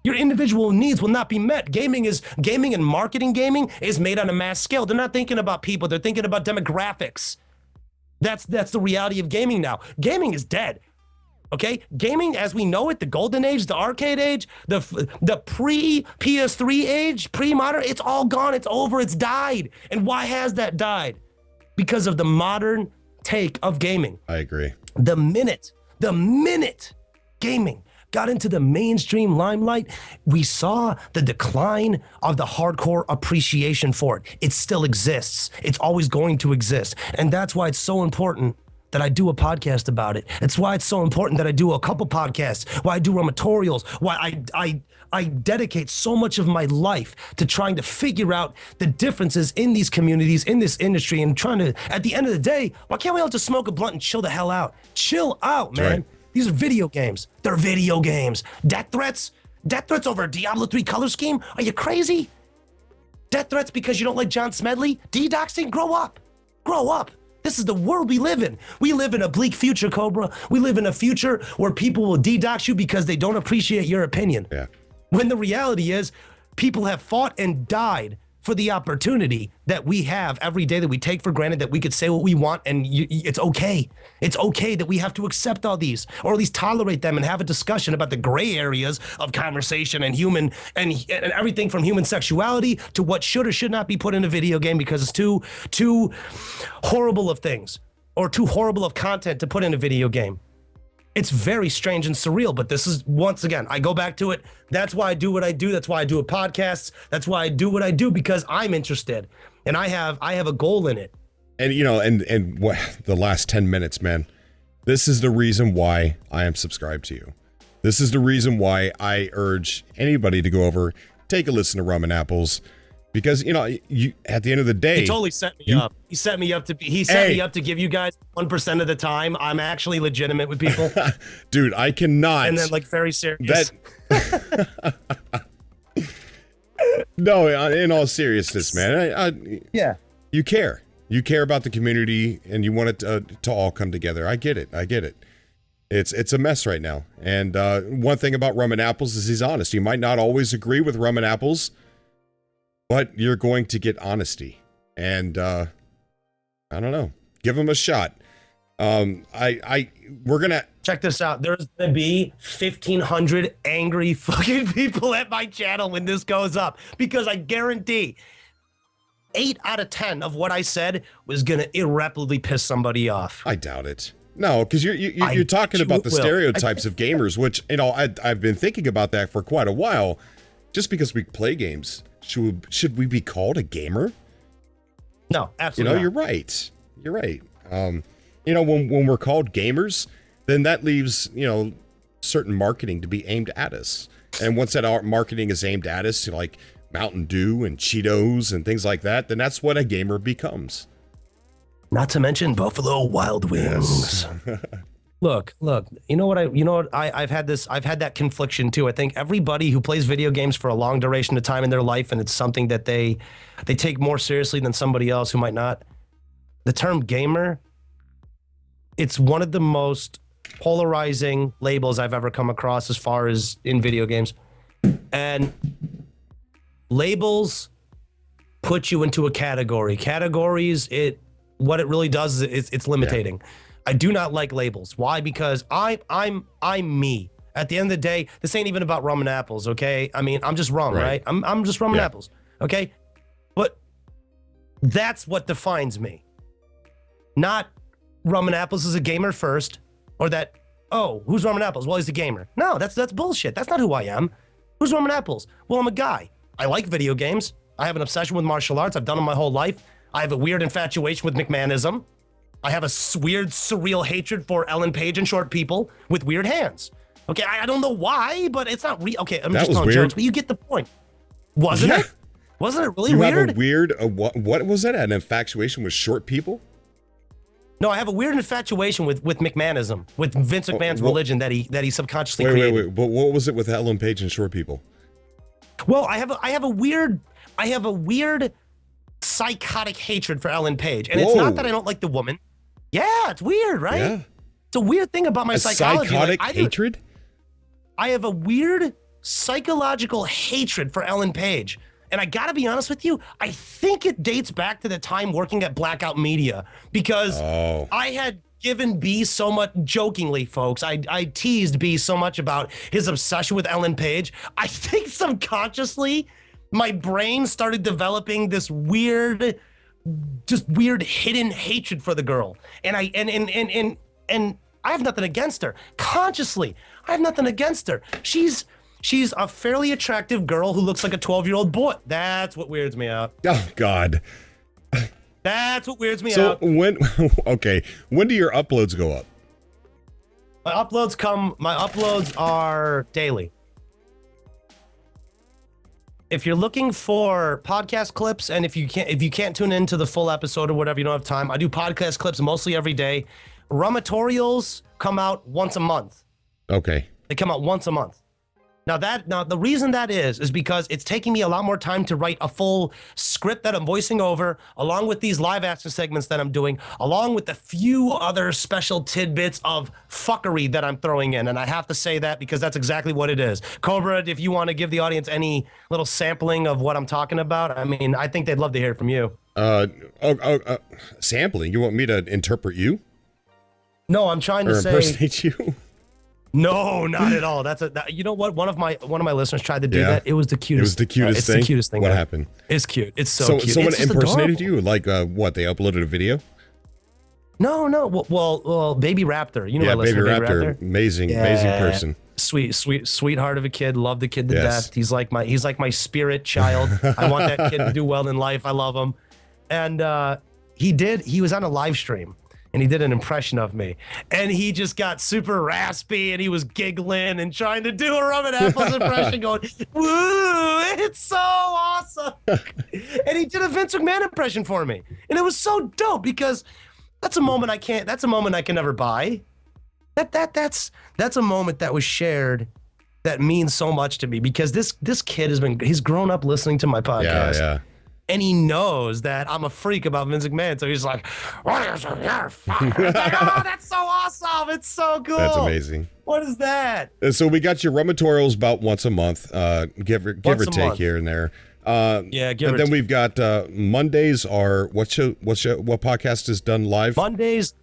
Your individual needs will not be met. Gaming and marketing gaming is made on a mass scale. They're not thinking about people. They're thinking about demographics. That's the reality of gaming now. Gaming is dead. Okay? Gaming as we know it, the golden age, the arcade age, the pre-PS3 age, pre-modern, it's all gone. It's over. It's died. And why has that died? Because of the modern take of gaming. I agree. The minute gaming got into the mainstream limelight, we saw the decline of the hardcore appreciation for it. It still exists. It's always going to exist. And that's why it's so important that I do a podcast about it. It's why it's so important that I do a couple podcasts, why I do tutorials, why I dedicate so much of my life to trying to figure out the differences in these communities, in this industry, and trying to, at the end of the day, why can't we all just smoke a blunt and chill the hell out? Chill out, man. Right. These are video games. They're video games. Death threats over a Diablo 3 color scheme? Are you crazy? Death threats because you don't like John Smedley? DDoXing? Grow up. Grow up. This is the world we live in. We live in a bleak future, Cobra. We live in a future where people will DDoX you because they don't appreciate your opinion. Yeah. When the reality is, people have fought and died for the opportunity that we have every day, that we take for granted, that we could say what we want, and it's okay. It's okay that we have to accept all these, or at least tolerate them, and have a discussion about the gray areas of conversation and human and everything from human sexuality to what should or should not be put in a video game because it's too horrible of things or too horrible of content to put in a video game. It's very strange and surreal, but this is, once again, I go back to it. That's why I do what I do. That's why I do a podcast. That's why I do what I do, because I'm interested and I have a goal in it. And, you know, and what the last 10 minutes, man, this is the reason why I am subscribed to you. This is the reason why I urge anybody to go over, take a listen to RumAndApples. Because, you know, you at the end of the day, he totally set me up. He set me up to give you guys 1% of the time. I'm actually legitimate with people. Dude, I cannot. And then like very serious. No, in all seriousness, man. Yeah. You care. You care about the community and you want it to all come together. I get it. It's a mess right now. And one thing about RumAndApples is he's honest. You might not always agree with RumAndApples, but you're going to get honesty, and I don't know. Give him a shot. We're gonna check this out. There's gonna be 1,500 angry fucking people at my channel when this goes up, because I guarantee 8 out of 10 of what I said was gonna irreparably piss somebody off. I doubt it. No, because you're talking about the stereotypes of gamers, which, you know, I've been thinking about that for quite a while. Just because we play games, should we be called a gamer? No, absolutely. You know, you're right. You're right. You know, when we're called gamers, then that leaves, you know, certain marketing to be aimed at us. And once that marketing is aimed at us, like Mountain Dew and Cheetos and things like that, then that's what a gamer becomes. Not to mention Buffalo Wild Wings. Yes. Look, you know what I've had that confliction too. I think everybody who plays video games for a long duration of time in their life, and it's something that they take more seriously than somebody else who might not. The term gamer, it's one of the most polarizing labels I've ever come across as far as in video games. And labels put you into a category. Categories, what it really does is it's limiting. Yeah. I do not like labels. Why? Because I'm me. At the end of the day, this ain't even about RumAndApples, okay? I mean, I'm just rum, right? I'm just RumAndApples, okay? But that's what defines me. Not RumAndApples is a gamer first, or that, oh, who's RumAndApples? Well, he's a gamer. No, that's bullshit. That's not who I am. Who's RumAndApples? Well, I'm a guy. I like video games. I have an obsession with martial arts. I've done them my whole life. I have a weird infatuation with McMahonism. I have a weird, surreal hatred for Ellen Page and short people with weird hands. Okay, I don't know why, but it's not real. Okay, I'm just telling jokes, but you get the point. Wasn't it? Wasn't it really weird? You have a weird, what was that? An infatuation with short people? No, I have a weird infatuation with McMahonism, with Vince McMahon's religion that he subconsciously created. Wait. But what was it with Ellen Page and short people? Well, I have a weird psychotic hatred for Ellen Page, and it's not that I don't like the woman. Yeah, it's weird, right? Yeah. It's a weird thing about my psychology. Psychotic hatred? I have a weird psychological hatred for Ellen Page. And I gotta be honest with you, I think it dates back to the time working at Blackout Media, because I had given B so much, jokingly, folks, I teased B so much about his obsession with Ellen Page. I think subconsciously my brain started developing this weird hidden hatred for the girl. And I have nothing against her. Consciously, I have nothing against her. She's a fairly attractive girl who looks like a 12-year-old boy. That's what weirds me out. Oh, God. That's what weirds me out. So when do your uploads go up? My uploads are daily. If you're looking for podcast clips, and if you can't tune into the full episode or whatever, you don't have time, I do podcast clips mostly every day. Rumatorials come out once a month. Okay. They come out once a month. Now the reason that is because it's taking me a lot more time to write a full script that I'm voicing over, along with these live action segments that I'm doing, along with a few other special tidbits of fuckery that I'm throwing in. And I have to say that because that's exactly what it is. Cobra, if you want to give the audience any little sampling of what I'm talking about, I mean, I think they'd love to hear it from you. Sampling? You want me to interpret you? No, I'm trying to say impersonate you. No, not at all. You know what? One of my listeners tried to do that. It was the cutest. It was the cutest thing. It's the cutest thing. What happened? It's cute. It's so cute. Someone impersonated adorable. you? Like what? They uploaded a video? No. Well, Baby Raptor. You know, yeah, Baby Raptor. Amazing person. Sweetheart of a kid. Love the kid to death. He's like my spirit child. I want that kid to do well in life. I love him. And he was on a live stream. And he did an impression of me. And he just got super raspy and he was giggling and trying to do a RumAndApples impression going, woo, it's so awesome. And he did a Vince McMahon impression for me. And it was so dope because that's a moment I can never buy. That's a moment that was shared that means so much to me because this kid he's grown up listening to my podcast. Yeah. And he knows that I'm a freak about Vince McMahon, so he's like, it's like, oh, that's so awesome. It's so cool. That's amazing. What is that? So we got your Rumatorials about once a month, give or take here and there. And then we've got Mondays are what podcast is done live? Mondays.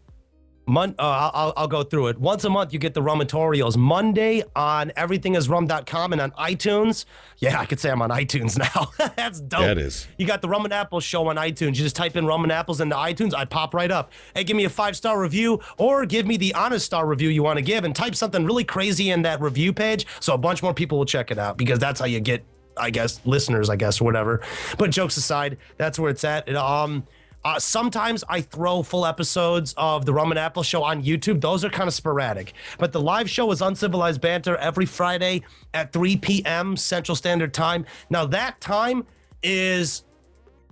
I'll go through it. Once a month, you get the Rumatorials. Monday on everythingisrum.com and on iTunes. Yeah, I could say I'm on iTunes now. That's dope. That is. You got the RumAndApples show on iTunes. You just type in RumAndApples into iTunes. I pop right up. Hey, give me a 5-star review or give me the honest star review you want to give and type something really crazy in that review page so a bunch more people will check it out because that's how you get, listeners, or whatever. But jokes aside, that's where it's at. Sometimes I throw full episodes of the RumAndApples show on YouTube. Those are kind of sporadic. But the live show is Uncivilized Banter every Friday at 3 p.m. Central Standard Time. Now, that time is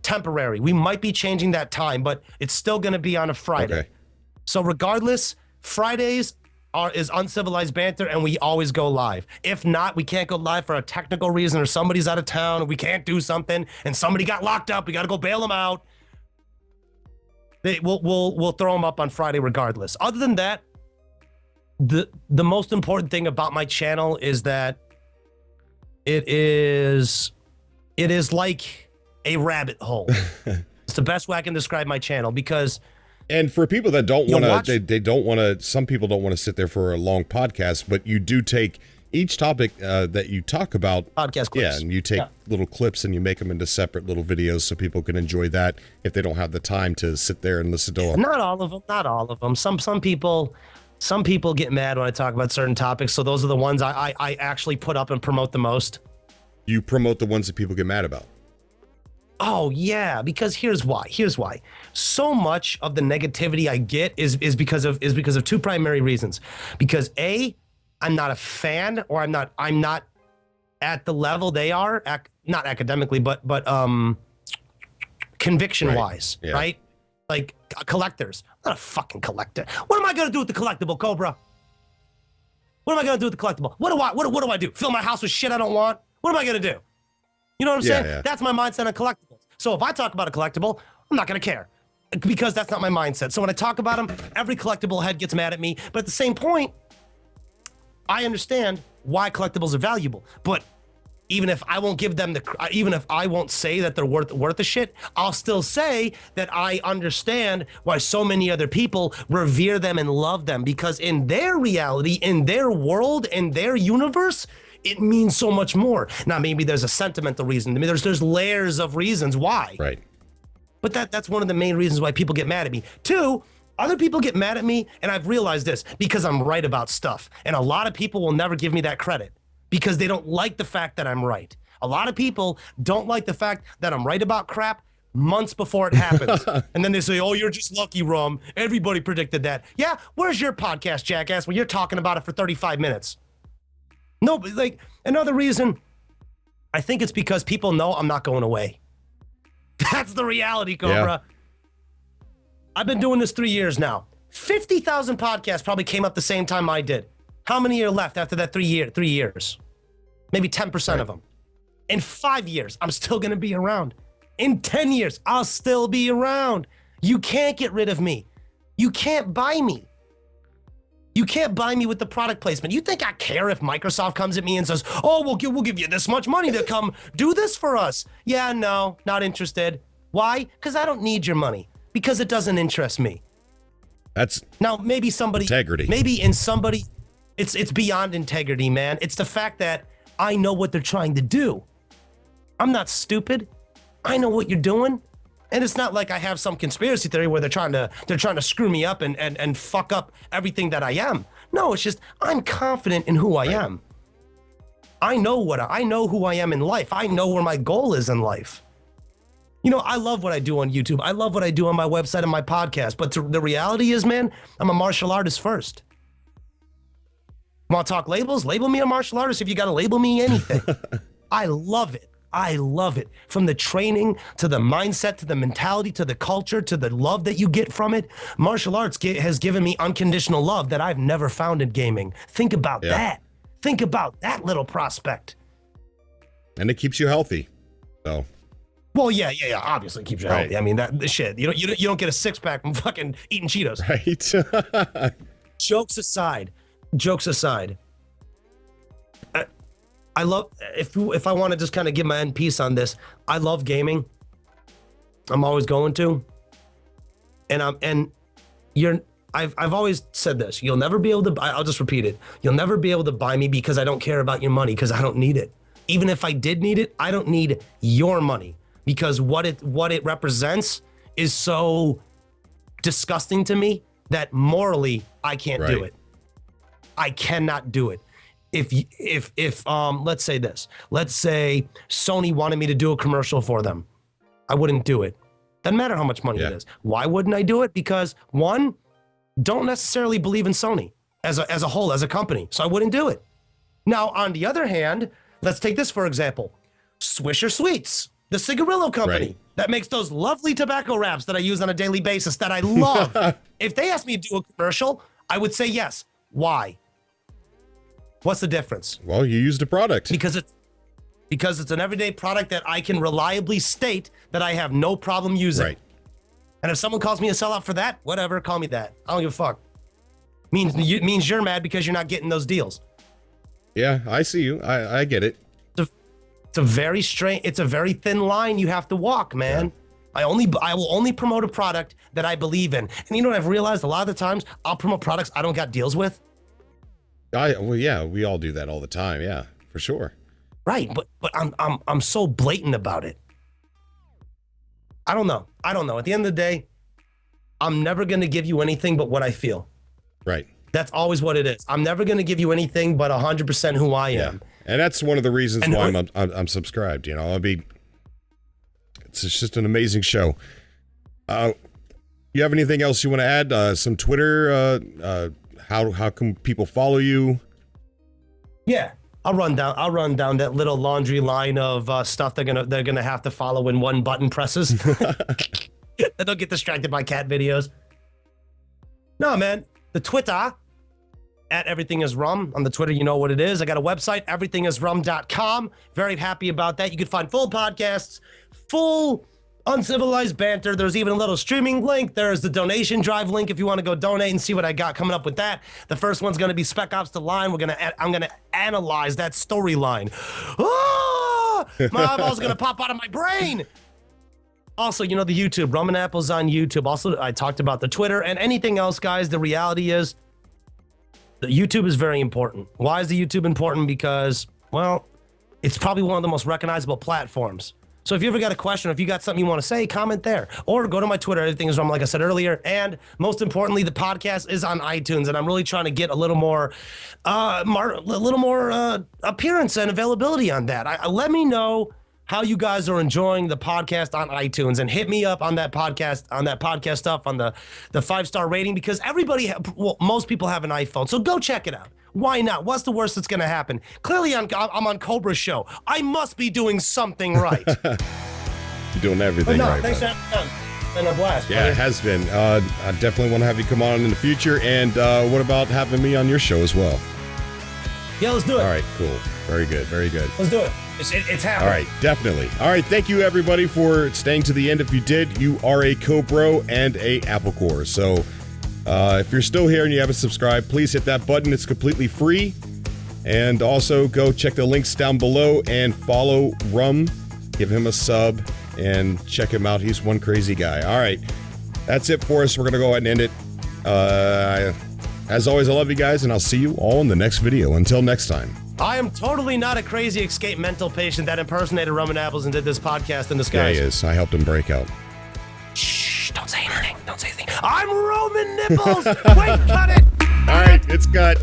temporary. We might be changing that time, but it's still going to be on a Friday. Okay. So regardless, Fridays is Uncivilized Banter, and we always go live. If not, we can't go live for a technical reason or somebody's out of town, and we can't do something, and somebody got locked up. We got to go bail them out. We'll throw them up on Friday regardless. Other than that, the most important thing about my channel is that it is like a rabbit hole. It's the best way I can describe my channel because. And for people that don't want to, they don't want to. Some people don't want to sit there for a long podcast, but you do take each topic that you talk about, podcast clips. Yeah, and you take little clips and you make them into separate little videos so people can enjoy that if they don't have the time to sit there and listen to them. Not all of them. Some people get mad when I talk about certain topics, so those are the ones I actually put up and promote the most. You promote the ones that people get mad about. Oh yeah, because here's why. So much of the negativity I get is because of two primary reasons. Because A, I'm not a fan, or I'm not at the level they are, not academically, but conviction wise, right? Like collectors. I'm not a fucking collector. What am I gonna do with the collectible, Cobra? What am I gonna do with the collectible? What do I do? Fill my house with shit I don't want? What am I gonna do? You know what I'm saying? Yeah. That's my mindset on collectibles. So if I talk about a collectible, I'm not gonna care, because that's not my mindset. So when I talk about them, every collectible head gets mad at me. But at the same point, I understand why collectibles are valuable. But even if I won't give them even if I won't say that they're worth the shit, I'll still say that I understand why so many other people revere them and love them, because in their reality, in their world, in their universe, it means so much more. Now, maybe there's a sentimental reason. I mean, there's layers of reasons why. Right. But that's one of the main reasons why people get mad at me. Two, other people get mad at me, and I've realized this, because I'm right about stuff. And a lot of people will never give me that credit because they don't like the fact that I'm right. A lot of people don't like the fact that I'm right about crap months before it happens. And then they say, oh, you're just lucky, Rum. Everybody predicted that. Yeah, where's your podcast, jackass, when you're talking about it for 35 minutes? No, but like, another reason, I think it's because people know I'm not going away. That's the reality, Cobra. Yeah. I've been doing this 3 years now. 50,000 podcasts probably came up the same time I did. How many are left after that 3 years? Maybe 10% of them. In 5 years, I'm still going to be around. In 10 years, I'll still be around. You can't get rid of me. You can't buy me. You can't buy me with the product placement. You think I care if Microsoft comes at me and says, oh, we'll give you this much money to come do this for us? Yeah, no, not interested. Why? Because I don't need your money. Because it doesn't interest me. That's now maybe somebody integrity. Maybe in somebody, it's beyond integrity, man. It's the fact that I know what they're trying to do. I'm not stupid. I know what you're doing. And it's not like I have some conspiracy theory where they're trying to screw me up and fuck up everything that I am. No, it's just I'm confident in who I am. I know who I am in life. I know where my goal is in life. You know, I love what I do on YouTube. I love what I do on my website and my podcast. But the reality is, man, I'm a martial artist first. Want to talk labels? Label me a martial artist if you got to label me anything. I love it. I love it. From the training to the mindset to the mentality to the culture to the love that you get from it. Martial arts has given me unconditional love that I've never found in gaming. Think about that. Think about that little prospect. And it keeps you healthy. So. Well, yeah. Obviously, it keeps you healthy. I mean, that shit. You don't get a six pack from fucking eating Cheetos. Right. Jokes aside. I love, if I want to just kind of give my end piece on this, I love gaming. I'm always going to. And I've always said this. You'll never be able to, I'll just repeat it. You'll never be able to buy me because I don't care about your money, because I don't need it. Even if I did need it, I don't need your money, because what it represents is so disgusting to me that morally I can't do it. I cannot do it. If let's say Sony wanted me to do a commercial for them, I wouldn't do it. Doesn't matter how much money it is. Why wouldn't I do it? Because one, don't necessarily believe in Sony as a whole, as a company. So I wouldn't do it. Now, on the other hand, let's take this for example. Swisher Sweets, the cigarillo company that makes those lovely tobacco wraps that I use on a daily basis that I love. If they asked me to do a commercial, I would say yes. Why? What's the difference? Well, you used a product. Because it's an everyday product that I can reliably state that I have no problem using. Right. And if someone calls me a sellout for that, whatever, call me that. I don't give a fuck. Means you're mad because you're not getting those deals. Yeah, I see you. I get it. It's a very thin line you have to walk, man. Yeah. I will only promote a product that I believe in. And you know what I've realized? A lot of the times I'll promote products I don't got deals with. Well, yeah, we all do that all the time. Yeah, for sure. Right, but I'm so blatant about it. I don't know. At the end of the day, I'm never going to give you anything but what I feel. Right. That's always what it is. I'm never going to give you anything but 100% who I am. And that's one of the reasons why I'm subscribed. You know, It's just an amazing show. You have anything else you want to add? Some Twitter? How can people follow you? Yeah, I'll run down that little laundry line of stuff they're gonna have to follow in one button presses. Don't get distracted by cat videos. No, man. The Twitter at Everything Is Rum. On the Twitter, you know what it is. I got a website, everythingisrum.com. Very happy about that. You can find full podcasts, full uncivilized banter. There's even a little streaming link. There's the donation drive link if you want to go donate and see what I got coming up with that. The first one's going to be Spec Ops: The Line. I'm going to analyze that storyline. Oh, my eyeball's going to pop out of my brain. Also, you know, the YouTube, RumAndApples on YouTube. Also, I talked about the Twitter and anything else, guys. The reality is the YouTube is very important. Why is the YouTube important? Because, well, it's probably one of the most recognizable platforms. So if you ever got a question, or if you got something you want to say, comment there. Or go to my Twitter, Everything Is Rum, like I said earlier. And most importantly, the podcast is on iTunes. And I'm really trying to get a little more appearance and availability on that. Let me know how you guys are enjoying the podcast on iTunes, and hit me up on that podcast stuff, on the 5-star rating, because most people have an iPhone. So go check it out. Why not? What's the worst that's going to happen? Clearly, I'm on Cobra's show. I must be doing something right. You're doing everything right. Thanks for having me. It's been a blast. Yeah, It has been. I definitely want to have you come on in the future. And what about having me on your show as well? Yeah, let's do it. All right, cool. Very good. Very good. Let's do it. It's happening. All right, definitely. All right, thank you, everybody, for staying to the end. If you did, you are a Cobro and a Apple Core. So if you're still here and you haven't subscribed, please hit that button. It's completely free. And also go check the links down below and follow Rum. Give him a sub and check him out. He's one crazy guy. All right, that's it for us. We're going to go ahead and end it. As always, I love you guys, and I'll see you all in the next video. Until next time. I am totally not a crazy escape mental patient that impersonated RumAndApples and did this podcast in the Yeah, skies. he is. I helped him break out. Shh, don't say anything. Don't say anything. I'm Roman Nipples. Wait, cut it. All right, it's cut.